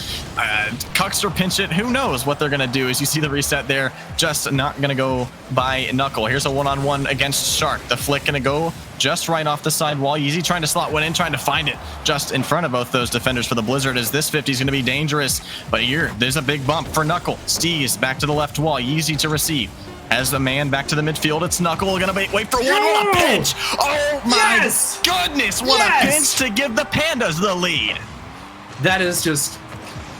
Cuckster pinch it? Who knows what they're going to do? As you see the reset there, just not going to go by Knuckle. Here's a one-on-one against Shark. The flick going to go just right off the side wall. Yeezy trying to slot one in, trying to find it just in front of both those defenders for the Blizzard, as this 50 is going to be dangerous. But here, there's a big bump for Knuckle. Steez back to the left wall. Yeezy to receive. As the man back to the midfield, it's Knuckle gonna wait for one. What a pinch! Oh my goodness! What a pinch to give the Pandas the lead. That is just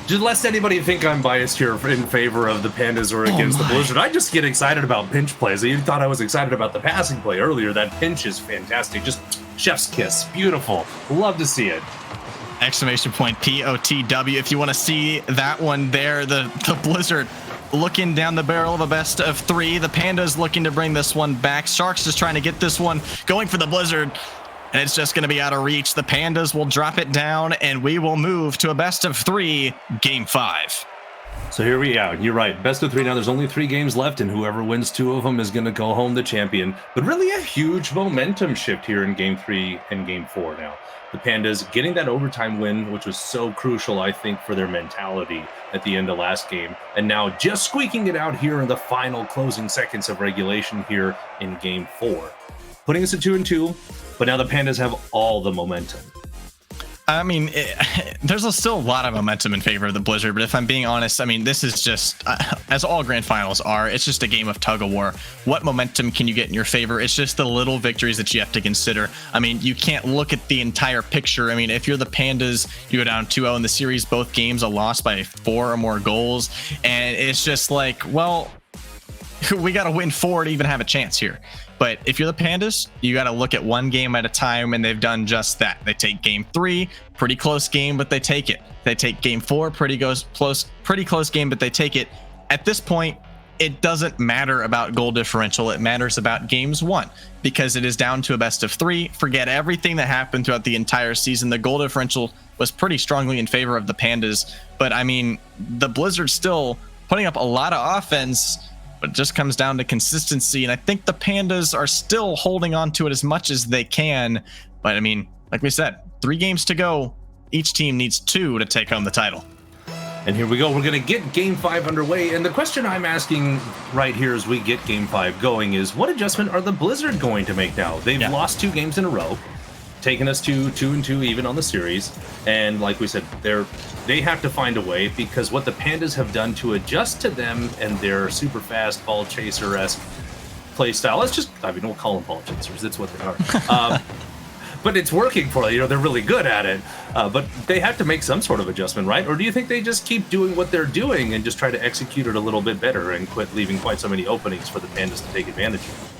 lest anybody think I'm biased here in favor of the Pandas or against the Blizzard. I just get excited about pinch plays. You thought I was excited about the passing play earlier. That pinch is fantastic. Just chef's kiss. Beautiful. Love to see it. Exclamation point POTW if you want to see that one there. The Blizzard looking down the barrel of a best of three. The Pandas looking to bring this one back. Sharks just trying to get this one going for the Blizzard, and it's just going to be out of reach. The Pandas will drop it down, and we will move to a best of three, game 5. So here we are. You're right. Best of 3 now. There's only 3 games left, and whoever wins 2 of them is going to go home the champion. But really a huge momentum shift here in game 3 and game 4 now. The Pandas getting that overtime win, which was so crucial, I think, for their mentality at the end of last game. And now just squeaking it out here in the final closing seconds of regulation here in game 4. Putting us at 2-2, but now the Pandas have all the momentum. I mean, there's still a lot of momentum in favor of the Blizzard, but if I'm being honest, I mean, this is just, as all grand finals are, it's just a game of tug of war. What momentum can you get in your favor? It's just the little victories that you have to consider. I mean, you can't look at the entire picture. I mean, if you're the Pandas, you go down 2-0 in the series, both games a loss by 4 or more goals, and it's just like, well, we got to win 4 to even have a chance here. But if you're the Pandas, you got to look at one game at a time, and they've done just that. They take game 3, pretty close game, but they take it. They take game 4, pretty close game, but they take it. At this point, it doesn't matter about goal differential. It matters about games 1, because it is down to a best of 3. Forget everything that happened throughout the entire season. The goal differential was pretty strongly in favor of the Pandas. But I mean, the Blizzard still putting up a lot of offense, but it just comes down to consistency. And I think the Pandas are still holding on to it as much as they can. But I mean, like we said, 3 games to go. Each team needs 2 to take home the title. And here we go. We're going to get game 5 underway. And the question I'm asking right here as we get game 5 going is, what adjustment are the Blizzard going to make now? They've lost 2 games in a row, taking us to 2-2 even on the series. And like we said, they have to find a way, because what the Pandas have done to adjust to them and their super fast ball chaser-esque play style, we'll call them ball chasers. That's what they are. But it's working for them. They're really good at it. But they have to make some sort of adjustment, right? Or do you think they just keep doing what they're doing and just try to execute it a little bit better and quit leaving quite so many openings for the Pandas to take advantage of?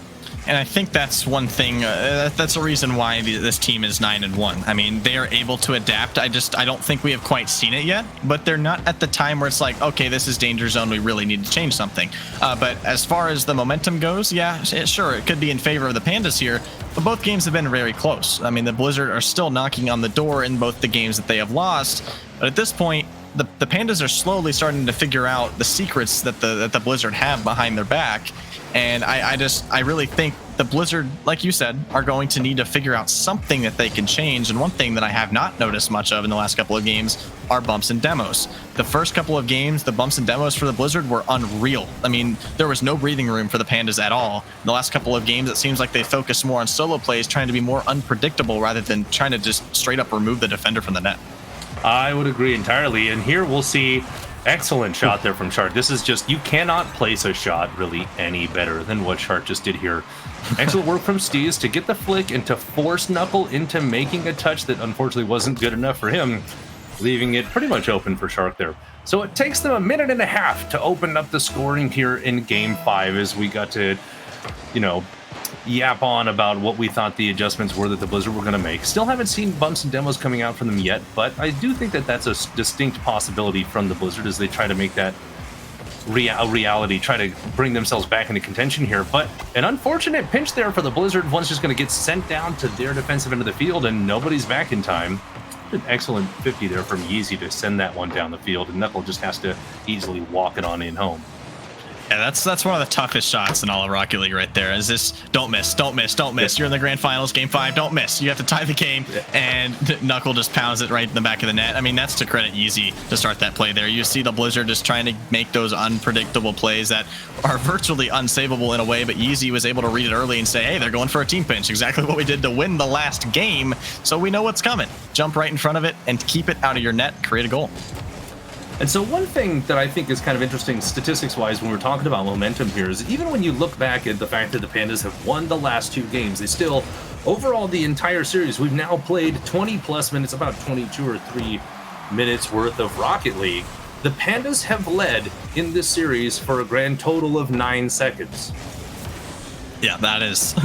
And I think that's one thing, that's a reason why this team is 9-1. I mean, they are able to adapt. I don't think we have quite seen it yet, but they're not at the time where it's like, okay, this is danger zone, we really need to change something. But as far as the momentum goes, yeah, sure, it could be in favor of the Pandas here, but both games have been very close. I mean, the Blizzard are still knocking on the door in both the games that they have lost, but at this point, the Pandas are slowly starting to figure out the secrets that the Blizzard have behind their back. And I really think the Blizzard, like you said, are going to need to figure out something that they can change. And one thing that I have not noticed much of in the last couple of games are bumps and demos. The first couple of games, the bumps and demos for the Blizzard were unreal. I mean, there was no breathing room for the Pandas at all. In the last couple of games, it seems like they focused more on solo plays, trying to be more unpredictable rather than trying to just straight up remove the defender from the net. I would agree entirely. And here we'll see Excellent shot there from Shark. This is just, you cannot place a shot really any better than what Shark just did here. Excellent work from Steez to get the flick and to force Knuckle into making a touch that unfortunately wasn't good enough for him, leaving it pretty much open for Shark there. So it takes them a minute and a half to open up the scoring here in Game 5 as we got to, you know, yap on about what we thought the adjustments were that the Blizzard were going to make. Still haven't seen bumps and demos coming out from them yet, but I do think that that's a distinct possibility from the Blizzard as they try to make that reality, try to bring themselves back into contention here. But an unfortunate pinch there for the Blizzard. One's just going to get sent down to their defensive end of the field, and nobody's back in time. An excellent 50 there from Yeezy to send that one down the field, and Knuckle just has to easily walk it on in home. Yeah, that's one of the toughest shots in all of Rocket League right there. Is this don't miss, don't miss, don't miss. You're in the grand finals, Game 5, don't miss. You have to tie the game, and Knuckle just pounds it right in the back of the net. I mean, that's to credit Yeezy to start that play there. You see the Blizzard just trying to make those unpredictable plays that are virtually unsavable in a way, but Yeezy was able to read it early and say, hey, they're going for a team pinch. Exactly what we did to win the last game, so we know what's coming. Jump right in front of it and keep it out of your net, create a goal. And so one thing that I think is kind of interesting statistics-wise when we're talking about momentum here is even when you look back at the fact that the Pandas have won the last 2 games, they still, overall the entire series, we've now played 20-plus minutes, about 22 or 3 minutes worth of Rocket League. The Pandas have led in this series for a grand total of 9 seconds. Yeah, that's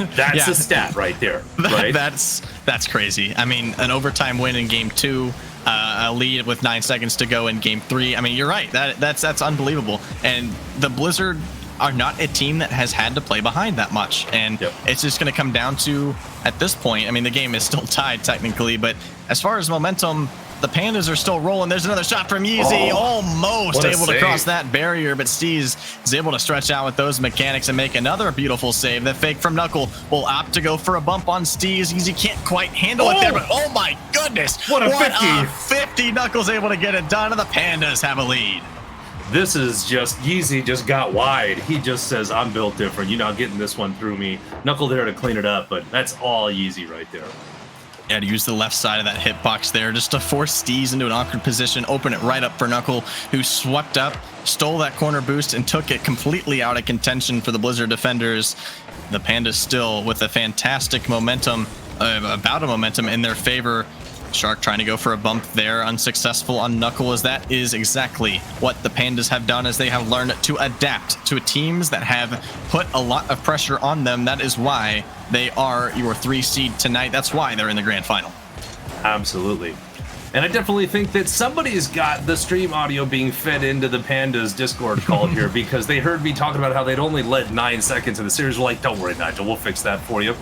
a stat right there, right? That's crazy. I mean, an overtime win in Game 2, a lead with 9 seconds to go in Game 3. I mean, you're right. That's unbelievable. And the Blizzard are not a team that has had to play behind that much. And it's just going to come down to, at this point, I mean, the game is still tied technically, but as far as momentum, the Pandas are still rolling. There's another shot from Yeezy. Almost able to cross that barrier, but Steez is able to stretch out with those mechanics and make another beautiful save. The fake from Knuckle will opt to go for a bump on Steez. Yeezy can't quite handle it there, but oh my goodness. What a 50. 50. Knuckle's able to get it done, and the Pandas have a lead. This is just, Yeezy just got wide. He just says, I'm built different. You're not getting this one through me. Knuckle there to clean it up, but that's all Yeezy right there. Yeah, to use the left side of that hitbox there just to force Steez into an awkward position, open it right up for Knuckle, who swept up, stole that corner boost, and took it completely out of contention for the Blizzard defenders. The Pandas still with a fantastic momentum, bout of momentum in their favor. Shark trying to go for a bump there, unsuccessful on Knuckle, as that is exactly what the Pandas have done, as they have learned to adapt to teams that have put a lot of pressure on them. That is why they are your 3 seed tonight. That's why they're in the grand final. Absolutely. And I definitely think that somebody's got the stream audio being fed into the Pandas Discord call here, because they heard me talking about how they'd only led 9 seconds in the series. We're like, don't worry, Nigel, we'll fix that for you.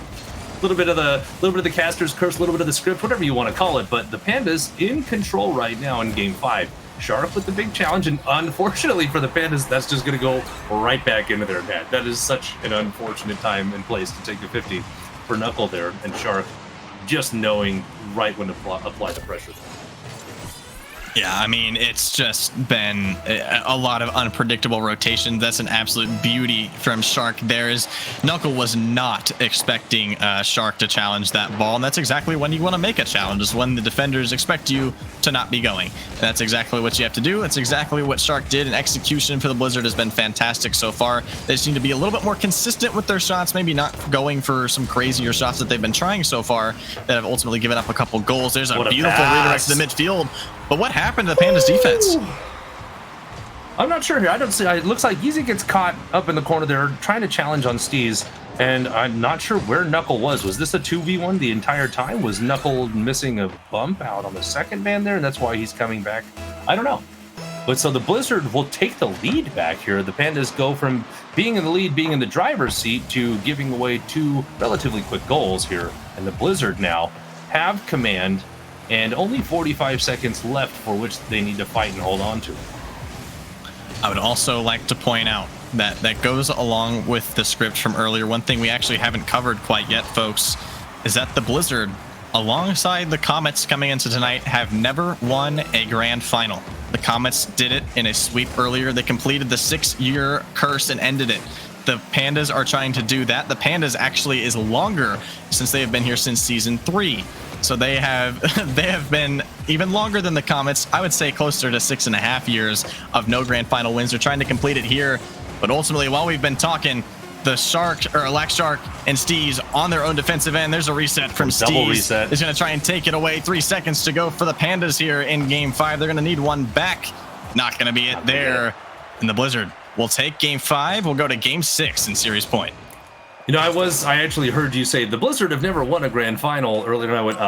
A little bit of the caster's curse, a little bit of the script, whatever you want to call it. But the Pandas in control right now in Game 5. Shark with the big challenge, and unfortunately for the Pandas, that's just going to go right back into their net. That is such an unfortunate time and place to take the 50 for Knuckle there, and Shark just knowing right when to apply the pressure. Yeah, I mean, it's just been a lot of unpredictable rotation. That's an absolute beauty from Shark. Knuckle was not expecting Shark to challenge that ball, and that's exactly when you want to make a challenge, is when the defenders expect you to not be going. That's exactly what you have to do. That's exactly what Shark did, and execution for the Blizzard has been fantastic so far. They just need to be a little bit more consistent with their shots, maybe not going for some crazier shots that they've been trying so far that have ultimately given up a couple goals. There's a beautiful redirect to the midfield. But what happened to the Pandas defense? I'm not sure here. I don't see. It looks like Yeezy gets caught up in the corner there, trying to challenge on Steez, and I'm not sure where Knuckle was. Was this a 2v1 the entire time? Was Knuckle missing a bump out on the second man there, and that's why he's coming back? I don't know. But so the Blizzard will take the lead back here. The Pandas go from being in the lead, being in the driver's seat, to giving away 2 relatively quick goals here, and the Blizzard now have command, and only 45 seconds left for which they need to fight and hold on to. I would also like to point out that goes along with the script from earlier. One thing we actually haven't covered quite yet, folks, is that the Blizzard, alongside the Comets coming into tonight, have never won a grand final. The Comets did it in a sweep earlier. They completed the 6-year curse and ended it. The Pandas are trying to do that. The Pandas actually is longer, since they have been here since season 3. So they have been even longer than the Comets. I would say closer to 6.5 years of no grand final wins. They're trying to complete it here, but ultimately, while we've been talking, the Lack Shark and Steez on their own defensive end. There's a reset from Steez. Double reset. He's going to try and take it away. 3 seconds to go for the Pandas here in game 5. They're going to need one back. Not going to be it there. And the Blizzard will take game 5. We'll go to game 6 in series point. You know, I actually heard you say the Blizzard have never won a grand final earlier, and I went,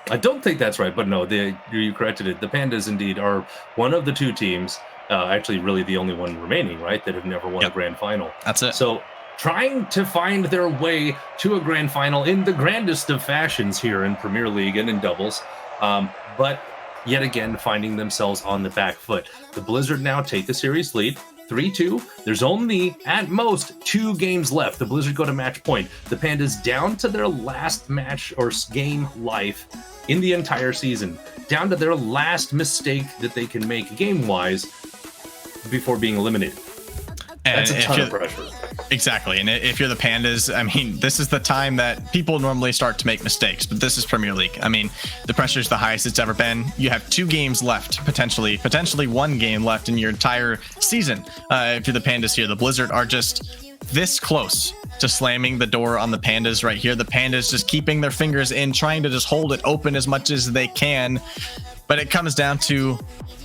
I don't think that's right, but no, you corrected it. The Pandas indeed are one of the 2 teams, actually really the only one remaining, right, that have never won a grand final. That's it. So trying to find their way to a grand final in the grandest of fashions here in Premier League and in doubles, but yet again finding themselves on the back foot. The Blizzard now take the series lead. 3-2. There's only, at most, 2 games left. The Blizzard go to match point. The Pandas down to their last match or game life in the entire season. Down to their last mistake that they can make game-wise before being eliminated. That's a ton of pressure. Exactly. And if you're the Pandas, I mean, this is the time that people normally start to make mistakes, but this is Premier League. I mean, the pressure is the highest it's ever been. You have 2 games left, potentially 1 game left in your entire season. If you're the Pandas here, the Blizzard are just this close to slamming the door on the Pandas right here. The Pandas just keeping their fingers in, trying to just hold it open as much as they can. But it comes down to,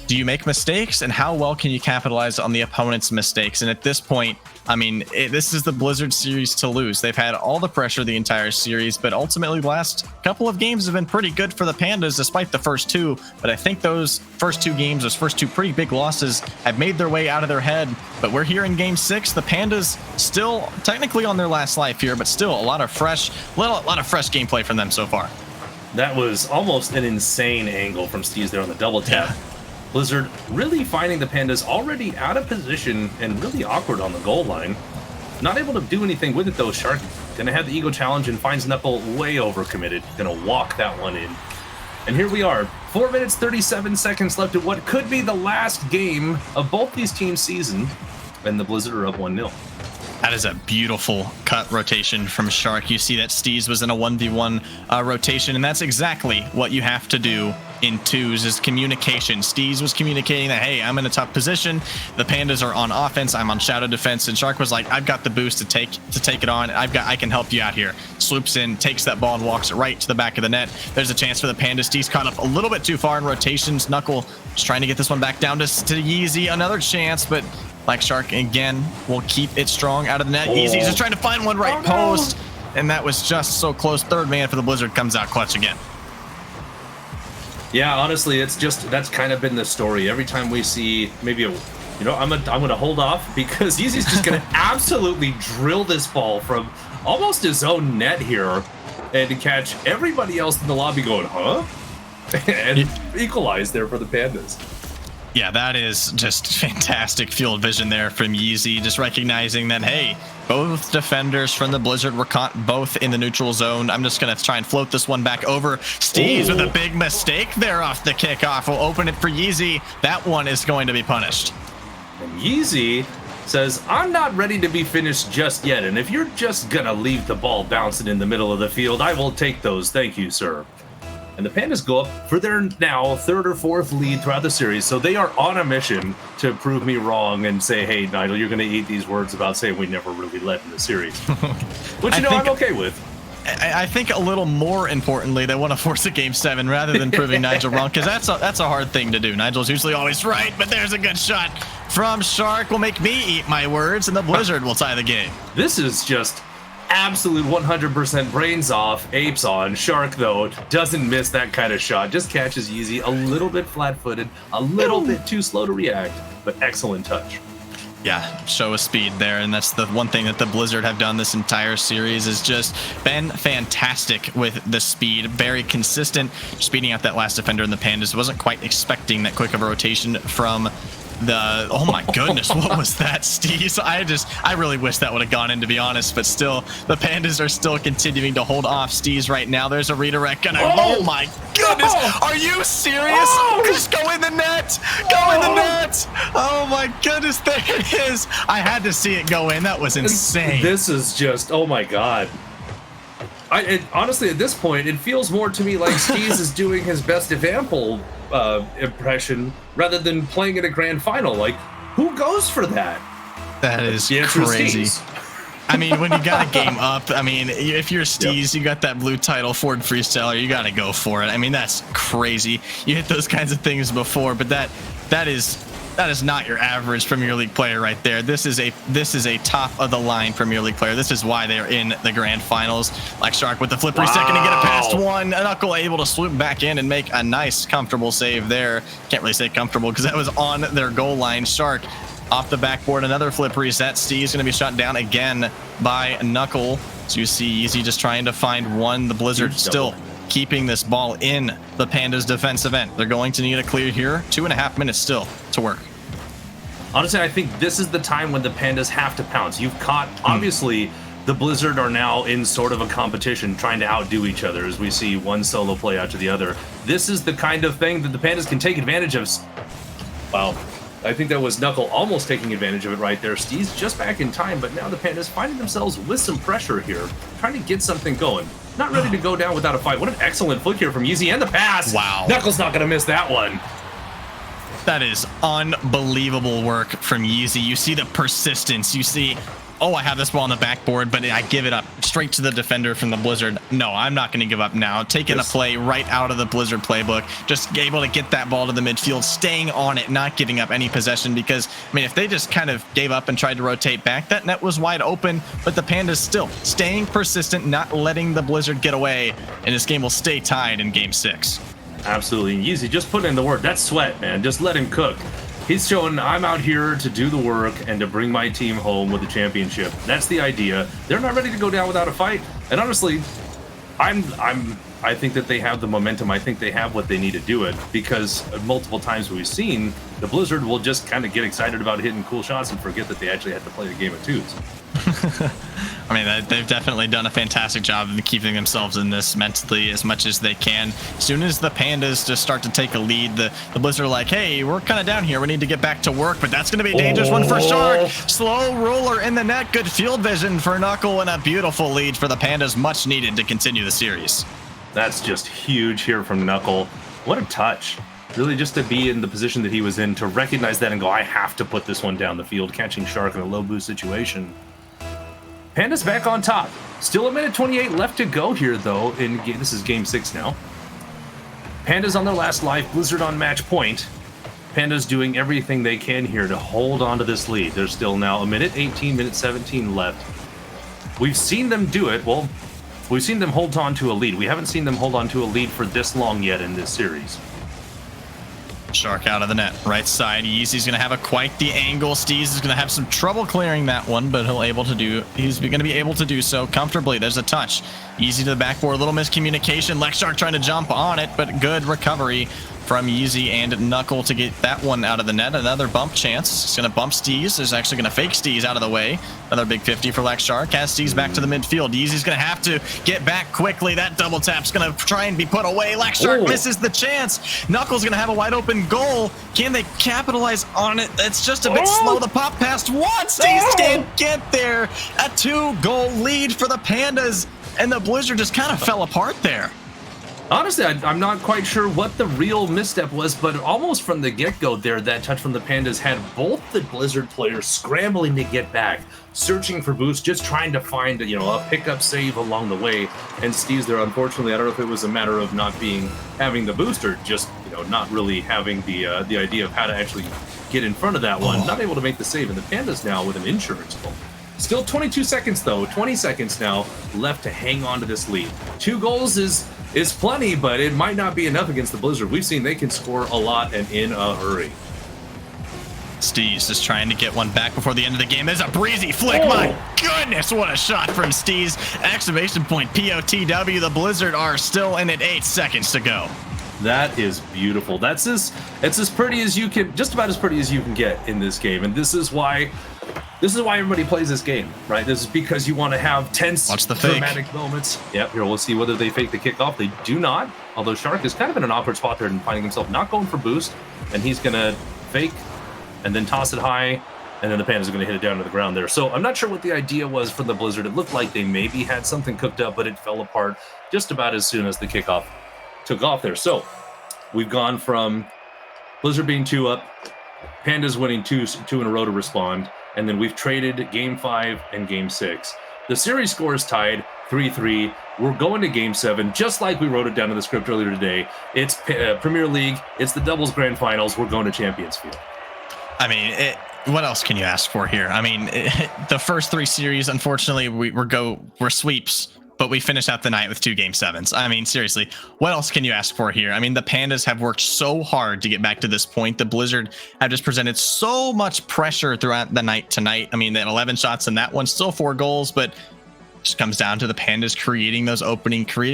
do you make mistakes, and how well can you capitalize on the opponent's mistakes? And at this point, I mean, this is the Blizzard series to lose. They've had all the pressure the entire series, but ultimately the last couple of games have been pretty good for the Pandas despite the first 2. But I think those first 2 games, those first 2 pretty big losses, have made their way out of their head. But we're here in game 6. The Pandas still technically on their last life here, but still a lot of fresh gameplay from them so far. That was almost an insane angle from Steez there on the double tap. Yeah. Blizzard really finding the Pandas already out of position and really awkward on the goal line. Not able to do anything with it though. Shark gonna have the ego challenge and finds Knuckle way overcommitted. Gonna walk that one in. And here we are, 4 minutes, 37 seconds left in what could be the last game of both these teams' season. And the Blizzard are up 1-0. That is a beautiful cut rotation from Shark. You see that Steez was in a 1v1 rotation, and that's exactly what you have to do in 2s is communication. Steez was communicating that, hey, I'm in a tough position. The Pandas are on offense. I'm on shadow defense. And Shark was like, I've got the boost to take it on. I can help you out here. Swoops in, takes that ball, and walks it right to the back of the net. There's a chance for the Pandas. Steez caught up a little bit too far in rotations. Knuckle just trying to get this one back down to Yeezy. Another chance, but Black Shark again will keep it strong out of the net. Yeezy just trying to find one right post. And that was just so close. Third man for the Blizzard comes out clutch again. Yeah, honestly, that's kind of been the story. Every time we see maybe I'm gonna hold off because Yeezy's just gonna absolutely drill this ball from almost his own net here and catch everybody else in the lobby going, huh? And equalize there for the Pandas. Yeah, that is just fantastic field vision there from Yeezy, just recognizing that, hey, both defenders from the Blizzard were caught both in the neutral zone. I'm just going to try and float this one back over. Steez with a big mistake there off the kickoff. We'll open it for Yeezy. That one is going to be punished. And Yeezy says, I'm not ready to be finished just yet, and if you're just going to leave the ball bouncing in the middle of the field, I will take those. Thank you, sir. And the Pandas go up for their now 3rd or 4th lead throughout the series. So they are on a mission to prove me wrong and say, hey, Nigel, you're going to eat these words about saying we never really led in the series. Which, I'm okay with. I think a little more importantly, they want to force a game 7 rather than proving Nigel wrong, because that's a hard thing to do. Nigel's usually always right, but there's a good shot from Shark. Will make me eat my words, and the Blizzard will tie the game. This is just absolute 100% brains off, apes on. Shark, though, doesn't miss that kind of shot. Just catches Yeezy a little bit flat-footed, a little bit too slow to react, but excellent touch. Yeah, show of speed there, and that's the one thing that the Blizzard have done this entire series is just been fantastic with the speed, very consistent, speeding out that last defender in the Pandas. Wasn't quite expecting that quick of a rotation from the, oh my goodness, what was that, Steez? I really wish that would have gone in, to be honest, but still, the Pandas are still continuing to hold off Steez right now. There's a redirect, and oh my goodness, are you serious? Just go in the net, go in the net. Oh my goodness, there it is. I had to see it go in. That was insane. This is just, oh my god. Honestly, at this point, it feels more to me like Steez is doing his best Evampel impression rather than playing in a grand final. Like, who goes for that? That is crazy. I mean, when you got a game up, I mean, if you're Steez, you got that blue title, Ford Freestyler, you got to go for it. I mean, that's crazy. You hit those kinds of things before, but that is not your average Premier League player right there. This is a top of the line Premier League player. This is why they're in the grand finals. Like Shark with the flip reset, going to get it past one. Knuckle able to swoop back in and make a nice, comfortable save there. Can't really say comfortable because that was on their goal line. Shark off the backboard, another flip reset. Steve's going to be shot down again by Knuckle. So you see Easy just trying to find one. The Blizzard still keeping this ball in the Pandas defensive end. They're going to need a clear here. 2.5 minutes still to work. Honestly, I think this is the time when the Pandas have to pounce. You've caught, obviously, the Blizzard are now in sort of a competition, trying to outdo each other as we see one solo play after the other. This is the kind of thing that the Pandas can take advantage of. Wow. I think that was Knuckle almost taking advantage of it right there. Steve's just back in time, but now the Pandas finding themselves with some pressure here, trying to get something going. Not ready to go down without a fight. What an excellent flick here from Yeezy and the pass. Wow. Knuckle's not going to miss that one. That is unbelievable work from Yeezy. You see the persistence. You see, oh, I have this ball on the backboard, but I give it up straight to the defender from the Blizzard. No, I'm not going to give up now. Taking a play right out of the Blizzard playbook. Just able to get that ball to the midfield, staying on it, not giving up any possession because, I mean, if they just kind of gave up and tried to rotate back, that net was wide open, but the Pandas still staying persistent, not letting the Blizzard get away, and this game will stay tied in Game 6. Absolutely. Yeezy just putting in the work. That's sweat, man. Just let him cook. He's showing I'm out here to do the work and to bring my team home with the championship. That's the idea. They're not ready to go down without a fight. And honestly, I think that they have the momentum. I think they have what they need to do it because multiple times we've seen the Blizzard will just kind of get excited about hitting cool shots and forget that they actually have to play the game of twos. I mean, they've definitely done a fantastic job of keeping themselves in this mentally as much as they can. As soon as the Pandas just start to take a lead, the Blizzard are like, hey, we're kind of down here. We need to get back to work, but that's going to be a dangerous one for Shark. Slow roller in the net. Good field vision for Knuckle and a beautiful lead for the Pandas. Much needed to continue the series. That's just huge here from Knuckle. What a touch. Really just to be in the position that he was in, to recognize that and go, I have to put this one down the field, catching Shark in a low boost situation. Pandas back on top. Still 1:28 left to go here, though. This is Game 6 now. Pandas on their last life, Blizzard on match point. Pandas doing everything they can here to hold on to this lead. There's still now 1:18, 1:17 left. We've seen them do it. Well, we've seen them hold on to a lead. We haven't seen them hold on to a lead for this long yet in this series. Shark out of the net, right side. Yeezy's going to have quite the angle. Steez is going to have some trouble clearing that one, but he's going to be able to do so comfortably. There's a touch. Yeezy to the backboard, a little miscommunication. Lex Shark trying to jump on it, but good recovery from Yeezy and Knuckle to get that one out of the net. Another bump chance. It's going to bump Steez. There's actually going to fake Steez out of the way. Another big 50 for Lex Shark. Has Steez back to the midfield. Yeezy's going to have to get back quickly. That double tap's going to try and be put away. Lex Shark misses the chance. Knuckle's going to have a wide open goal. Can they capitalize on it? It's just a bit slow. The pop past one. Steez can't get there. A 2-goal lead for the Pandas. And the Blizzard just kind of fell apart there. Honestly, I'm not quite sure what the real misstep was, but almost from the get-go there, that touch from the Pandas had both the Blizzard players scrambling to get back, searching for boosts, just trying to find, a pickup save along the way. And Steve's there, unfortunately, I don't know if it was a matter of not having the boost or just, not really having the idea of how to actually get in front of that one. Not able to make the save, and the Pandas now with an insurance goal. Still 22 seconds, though. 20 seconds now left to hang on to this lead. 2 goals is plenty, but it might not be enough against the Blizzard. We've seen they can score a lot and in a hurry. Steez just trying to get one back before the end of the game. There's a breezy flick. My goodness, what a shot from Steez. Exclamation point, POTW. The Blizzard are still in it. 8 seconds to go. That is beautiful. It's as pretty as you can, just about as pretty as you can get in this game. And this is why everybody plays this game, right? This is because you want to have tense, dramatic moments. Yep, here we'll see whether they fake the kickoff. They do not, although Shark is kind of in an awkward spot there and finding himself not going for boost, and he's going to fake and then toss it high and then the Pandas are going to hit it down to the ground there. So I'm not sure what the idea was from the Blizzard. It looked like they maybe had something cooked up, but it fell apart just about as soon as the kickoff took off there. So we've gone from Blizzard being 2 up, Pandas winning two in a row to respond, and then we've traded Game 5 and Game 6. The series score is tied 3-3. We're going to Game 7, just like we wrote it down in the script earlier today. It's Premier League. It's the doubles grand finals. We're going to Champions Field. I mean, what else can you ask for here? I mean, the first 3 series, unfortunately, we're sweeps, but we finish out the night with 2 Game 7s. I mean, seriously, what else can you ask for here? I mean, the Pandas have worked so hard to get back to this point. The Blizzard have just presented so much pressure throughout the night tonight. I mean, they had 11 shots in that one, still 4 goals, but it just comes down to the Pandas creating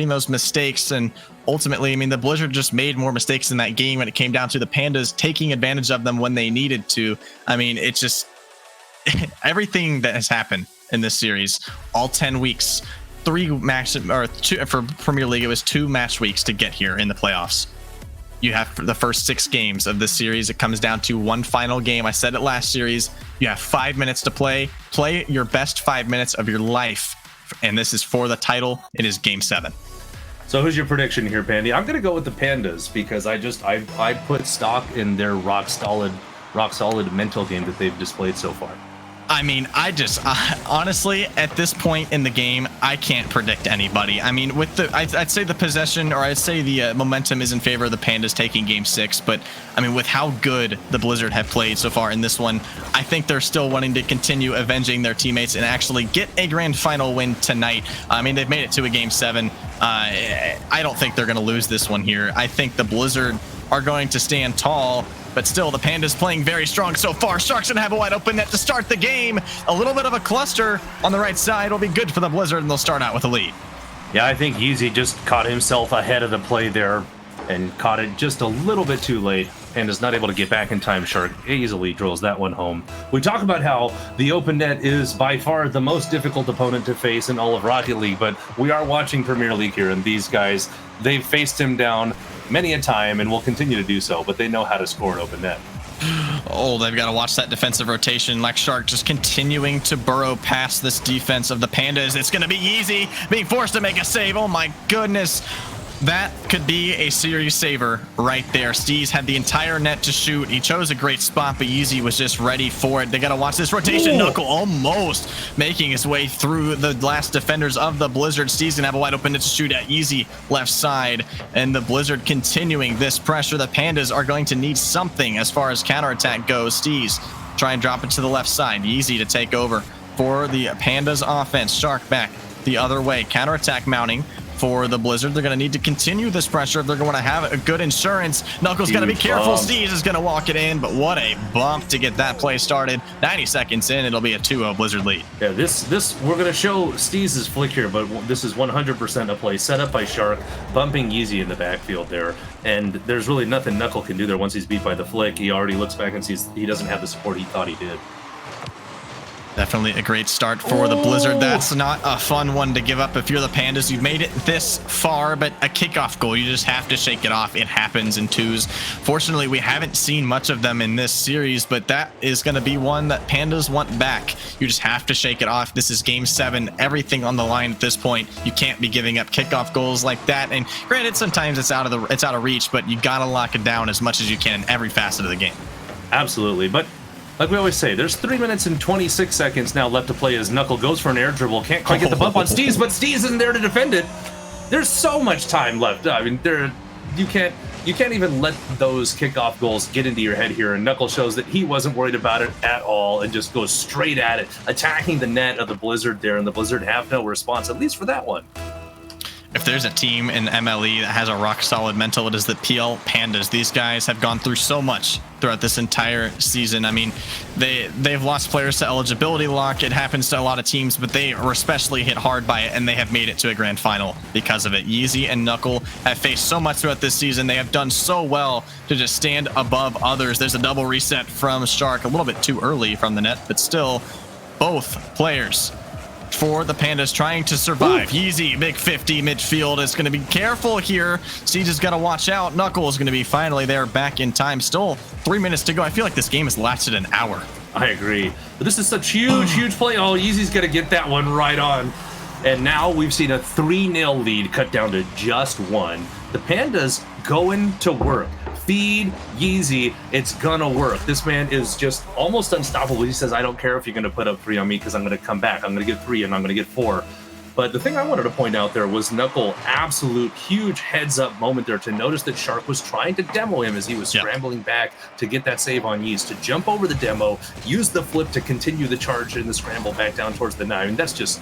those mistakes. And ultimately, I mean, the Blizzard just made more mistakes in that game when it came down to the Pandas taking advantage of them when they needed to. I mean, it's just everything that has happened in this series, all 10 weeks, 3 match or 2 for Premier League. It was 2 match weeks to get here in the playoffs. You have the first 6 games of this series. It comes down to one final game. I said it last series. You have 5 minutes to play. Play your best 5 minutes of your life. And this is for the title. It is Game 7. So who's your prediction here, Pandy? I'm going to go with the Pandas because I put stock in their rock solid mental game that they've displayed so far. I mean, honestly, at this point in the game, I can't predict anybody. I mean, with I'd say the possession, or I'd say the momentum is in favor of the Pandas taking Game 6. But I mean, with how good the Blizzard have played so far in this one, I think they're still wanting to continue avenging their teammates and actually get a grand final win tonight. I mean, they've made it to a Game 7. I don't think they're going to lose this one here. I think the Blizzard are going to stand tall. But still, the Pandas playing very strong so far. Sharks gonna have a wide open net to start the game. A little bit of a cluster on the right side will be good for the Blizzard, and they'll start out with a lead. Yeah, I think Yeezy just caught himself ahead of the play there and caught it just a little bit too late. Pandas not able to get back in time. Shark easily drills that one home. We talk about how the open net is by far the most difficult opponent to face in all of Rocket League, but we are watching Premier League here, and these guys, they've faced him down many a time and will continue to do so, but they know how to score an open net. Oh, they've got to watch that defensive rotation. Like Shark just continuing to burrow past this defense of the Pandas. It's going to be Yeezy being forced to make a save. Oh my goodness. That could be a series saver right there. Steez had the entire net to shoot. He chose a great spot, but Yeezy was just ready for it. They got to watch this rotation. Ooh. Knuckle almost making his way through the last defenders of the Blizzard. Steez gonna have a wide open net to shoot at Yeezy left side. And the Blizzard continuing this pressure. The Pandas are going to need something as far as counterattack goes. Steez try and drop it to the left side. Yeezy to take over for the Pandas offense. Shark back the other way. Counterattack mounting for the Blizzard. They're going to need to continue this pressure if they're going to have a good insurance. Knuckles going to be careful. Steez is going to walk it in, but what a bump to get that play started. 90 seconds in, it'll be a 2-0 Blizzard lead. Yeah, this we're going to show Steez's flick here, but this is 100% a play set up by Shark, bumping Yeezy in the backfield there, and there's really nothing Knuckle can do there once he's beat by the flick. He already looks back and sees he doesn't have the support he thought he did. Definitely a great start for the Blizzard. That's not a fun one to give up if you're the Pandas. You've made it this far, but a kickoff goal, you just have to shake it off. It happens in twos. Fortunately, we haven't seen much of them in this series, but that is going to be one that Pandas want back. You just have to shake it off. This is Game 7. Everything on the line at this point. You can't be giving up kickoff goals like that. And granted, sometimes it's out of reach, but you got to lock it down as much as you can in every facet of the game. Absolutely, but like we always say, there's 3 minutes and 26 seconds now left to play as Knuckle goes for an air dribble. Can't quite get the bump on Steez, but Steez isn't there to defend it. There's so much time left. I mean, you can't even let those kickoff goals get into your head here. And Knuckle shows that he wasn't worried about it at all and just goes straight at it, attacking the net of the Blizzard there. And the Blizzard have no response, at least for that one. If there's a team in MLE that has a rock-solid mental, it is the PL Pandas. These guys have gone through so much throughout this entire season. I mean, they've lost players to eligibility lock. It happens to a lot of teams, but they are especially hit hard by it, and they have made it to a grand final because of it. Yeezy and Knuckle have faced so much throughout this season. They have done so well to just stand above others. There's a double reset from Shark, a little bit too early from the net, but still, both players for the Pandas trying to survive. Yeezy, big 50 midfield is going to be careful here. Siege has got to watch out. Knuckle is going to be finally there back in time. Still 3 minutes to go. I feel like this game has lasted an hour. I agree. But this is such huge play. Oh, Yeezy's going to get that one right on. And now we've seen a 3-0 lead cut down to just 1. The Pandas going to work. Feed Yeezy, it's gonna work. This man is just almost unstoppable. He says, I don't care if you're gonna put up 3 on me because I'm gonna come back. I'm gonna get 3 and I'm gonna get 4. But the thing I wanted to point out there was Knuckle, absolute huge heads up moment there to notice that Shark was trying to demo him as he was scrambling back to get that save on Yeast, to jump over the demo, use the flip to continue the charge and the scramble back down towards the 9. That's just,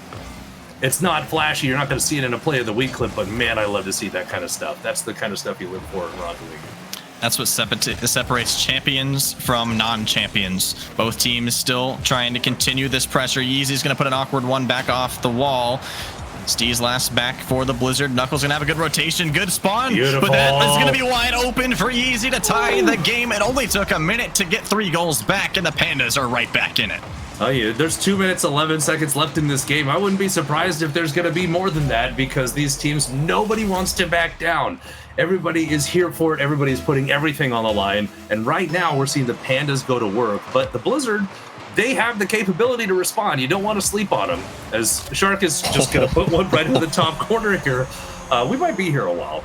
it's not flashy. You're not going to see it in a play of the week clip, but man, I love to see that kind of stuff. That's the kind of stuff you live for in Rocket League. That's what separates champions from non-champions. Both teams still trying to continue this pressure. Yeezy's going to put an awkward one back off the wall. Steve's last back for the Blizzard. Knuckles going to have a good rotation, good spawn. Beautiful. But that is going to be wide open for Yeezy to tie the game. It only took a minute to get 3 goals back, and the Pandas are right back in it. Oh yeah, there's 2 minutes, 11 seconds left in this game. I wouldn't be surprised if there's going to be more than that because these teams, nobody wants to back down. Everybody is here for it. Everybody's putting everything on the line. And right now we're seeing the Pandas go to work. But the Blizzard, they have the capability to respond. You don't want to sleep on them. As Shark is just going to put one right in the top corner here. We might be here a while.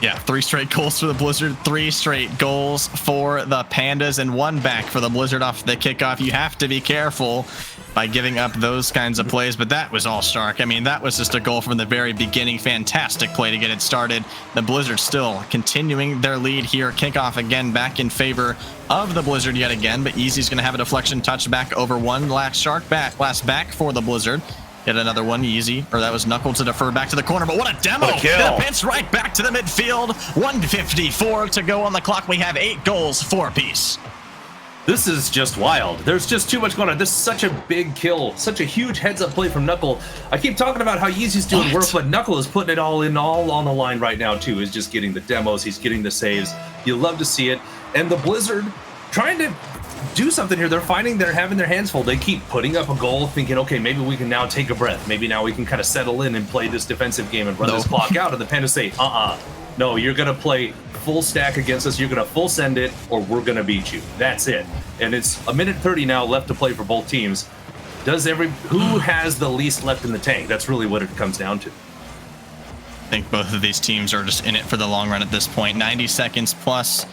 Yeah, 3 straight goals for the Blizzard, 3 straight goals for the Pandas, and 1 back for the Blizzard off the kickoff. You have to be careful by giving up those kinds of plays, but that was all Shark. I mean, that was just a goal from the very beginning. Fantastic play to get it started. The Blizzard still continuing their lead here. Kickoff again back in favor of the Blizzard yet again, but Easy's going to have a deflection touch back over one. Last back for the Blizzard. Get another one, Easy, or that was Knuckle to defer back to the corner, but what a demo! That pinch right back to the midfield. 1:54 to go on the clock. We have 8 goals, 4 apiece. This is just wild. There's just too much going on. This is such a big kill, such a huge heads-up play from Knuckle. I keep talking about how Yeezy's doing work, but Knuckle is putting it all on the line right now too. He's just getting the demos, he's getting the saves. You love to see it. And the Blizzard trying to do something here. They're finding they're having their hands full. They keep putting up a goal, thinking, okay, maybe we can now take a breath. Maybe now we can kind of settle in and play this defensive game and run this clock out. And the Pandas say, no, you're going to play full stack against us. You're going to full send it, or we're going to beat you. That's it. And it's a minute 30 now left to play for both teams. Who has the least left in the tank? That's really what it comes down to. I think both of these teams are just in it for the long run at this point. 90 seconds plus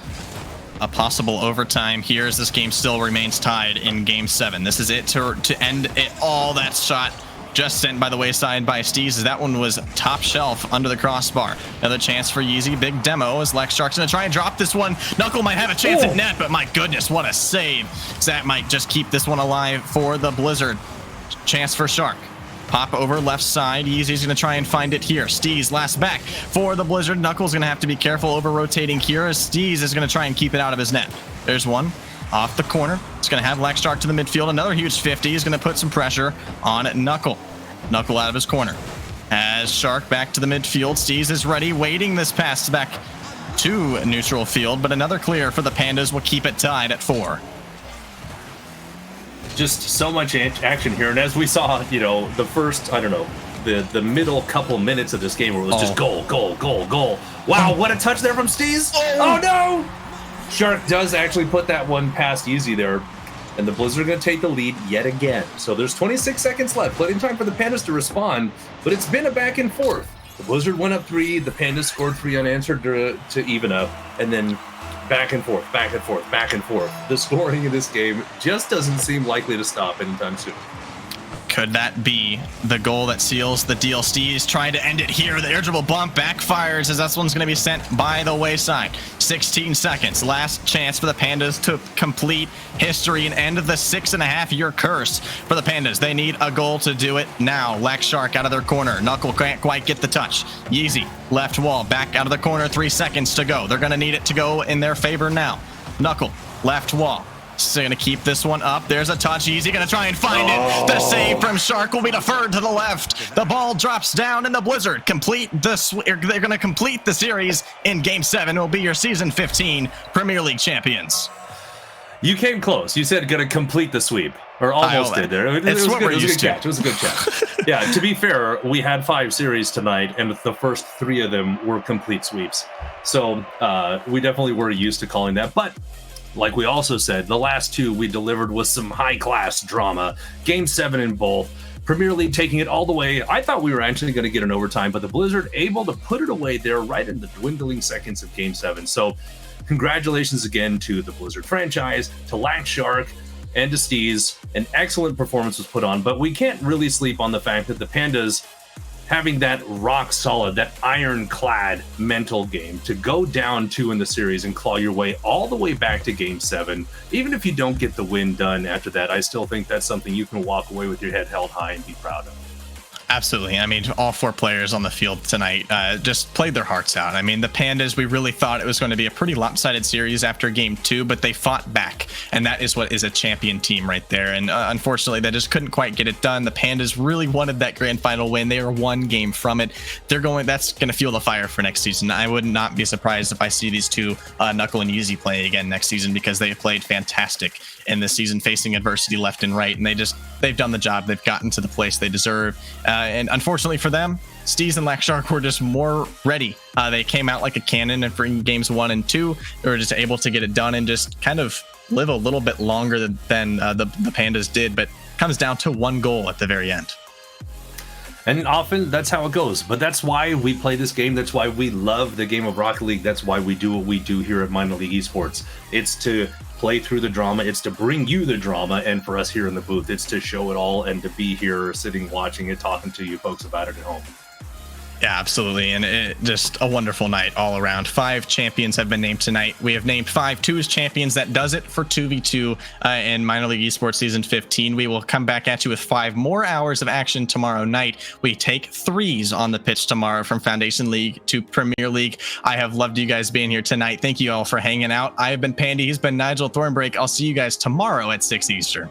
a possible overtime here as this game still remains tied in game 7. This is it to end it all. That shot just sent by the wayside by Steez. That one was top shelf under the crossbar. Another chance for Yeezy. Big demo as Lex Shark's going to try and drop this one. Knuckle might have a chance at net, but my goodness, what a save. That might just keep this one alive for the Blizzard. Chance for Shark. Pop over left side. Yeezy's going to try and find it here. Steez last back for the Blizzard. Knuckle's going to have to be careful over rotating here as Steez is going to try and keep it out of his net. There's one off the corner. It's going to have Lex Shark to the midfield. Another huge 50 is going to put some pressure on Knuckle. Knuckle out of his corner. As Shark back to the midfield. Steez is ready, waiting this pass back to neutral field, but another clear for the Pandas will keep it tied at 4. Just so much action here, and as we saw, you know, the first, I don't know, the middle couple minutes of this game where it was just goal. Wow, what a touch there from Steez. Oh no! Shark does actually put that one past Easy there, and the Blizzard are going to take the lead yet again. So there's 26 seconds left, plenty of time for the Pandas to respond, but it's been a back and forth. The Blizzard went up 3, the Pandas scored 3 unanswered to even up, and then back and forth. The scoring in this game just doesn't seem likely to stop anytime soon. Could that be the goal that seals the deal? Steez trying to end it here. The air dribble bump backfires as that one's going to be sent by the wayside. 16 seconds. Last chance for the Pandas to complete history and end the 6.5-year curse for the Pandas. They need a goal to do it now. Lex Shark out of their corner. Knuckle can't quite get the touch. Yeezy left wall back out of the corner. 3 seconds to go. They're going to need it to go in their favor now. Knuckle left wall. So going to keep this one up. There's a touch. Easy going to try and find it. The save from Shark will be deferred to the left. The ball drops down, and the Blizzard they're going to complete the series in Game 7. It will be your Season 15 Premier League champions. You came close. You said going to complete the sweep, or almost did there. It was what good. we're used to. Catch. It was a good catch. Yeah, to be fair, we had 5 series tonight, and the first 3 of them were complete sweeps. So we definitely were used to calling that. But like we also said, the last 2 we delivered with some high-class drama. Game 7 in both. Premier League taking it all the way. I thought we were actually going to get an overtime, but the Blizzard able to put it away there right in the dwindling seconds of Game 7. So congratulations again to the Blizzard franchise, to Lack Shark, and to Steez. An excellent performance was put on, but we can't really sleep on the fact that the Pandas, having that rock solid, that ironclad mental game to go down 2 in the series and claw your way all the way back to Game 7. Even if you don't get the win done after that, I still think that's something you can walk away with your head held high and be proud of. Absolutely. I mean, all 4 players on the field tonight just played their hearts out. I mean, the Pandas, we really thought it was going to be a pretty lopsided series after game 2, but they fought back. And that is what is a champion team right there. And unfortunately, they just couldn't quite get it done. The Pandas really wanted that grand final win. They were 1 game from it. That's going to fuel the fire for next season. I would not be surprised if I see these 2, Knuckle and Yeezy, play again next season, because they have played fantastic in this season, facing adversity left and right. And they've done the job. They've gotten to the place they deserve. And unfortunately for them, Steez and Lack Shark were just more ready. They came out like a cannon, and for games 1 and 2, they were just able to get it done and just kind of live a little bit longer than the Pandas did. But it comes down to 1 goal at the very end. And often that's how it goes. But that's why we play this game. That's why we love the game of Rocket League. That's why we do what we do here at Minor League Esports. It's to play through the drama. It's to bring you the drama. And for us here in the booth, it's to show it all and to be here sitting, watching it, talking to you folks about it at home. Yeah, absolutely. And it just a wonderful night all around. 5 champions have been named tonight. We have named 5 2 as champions. That does it for 2v2 in Minor League Esports Season 15. We will come back at you with 5 more hours of action tomorrow night. We take 3s on the pitch tomorrow from Foundation League to Premier League. I have loved you guys being here tonight. Thank you all for hanging out. I have been Pandy. He's been Nigel Thornbreak. I'll see you guys tomorrow at 6 Eastern.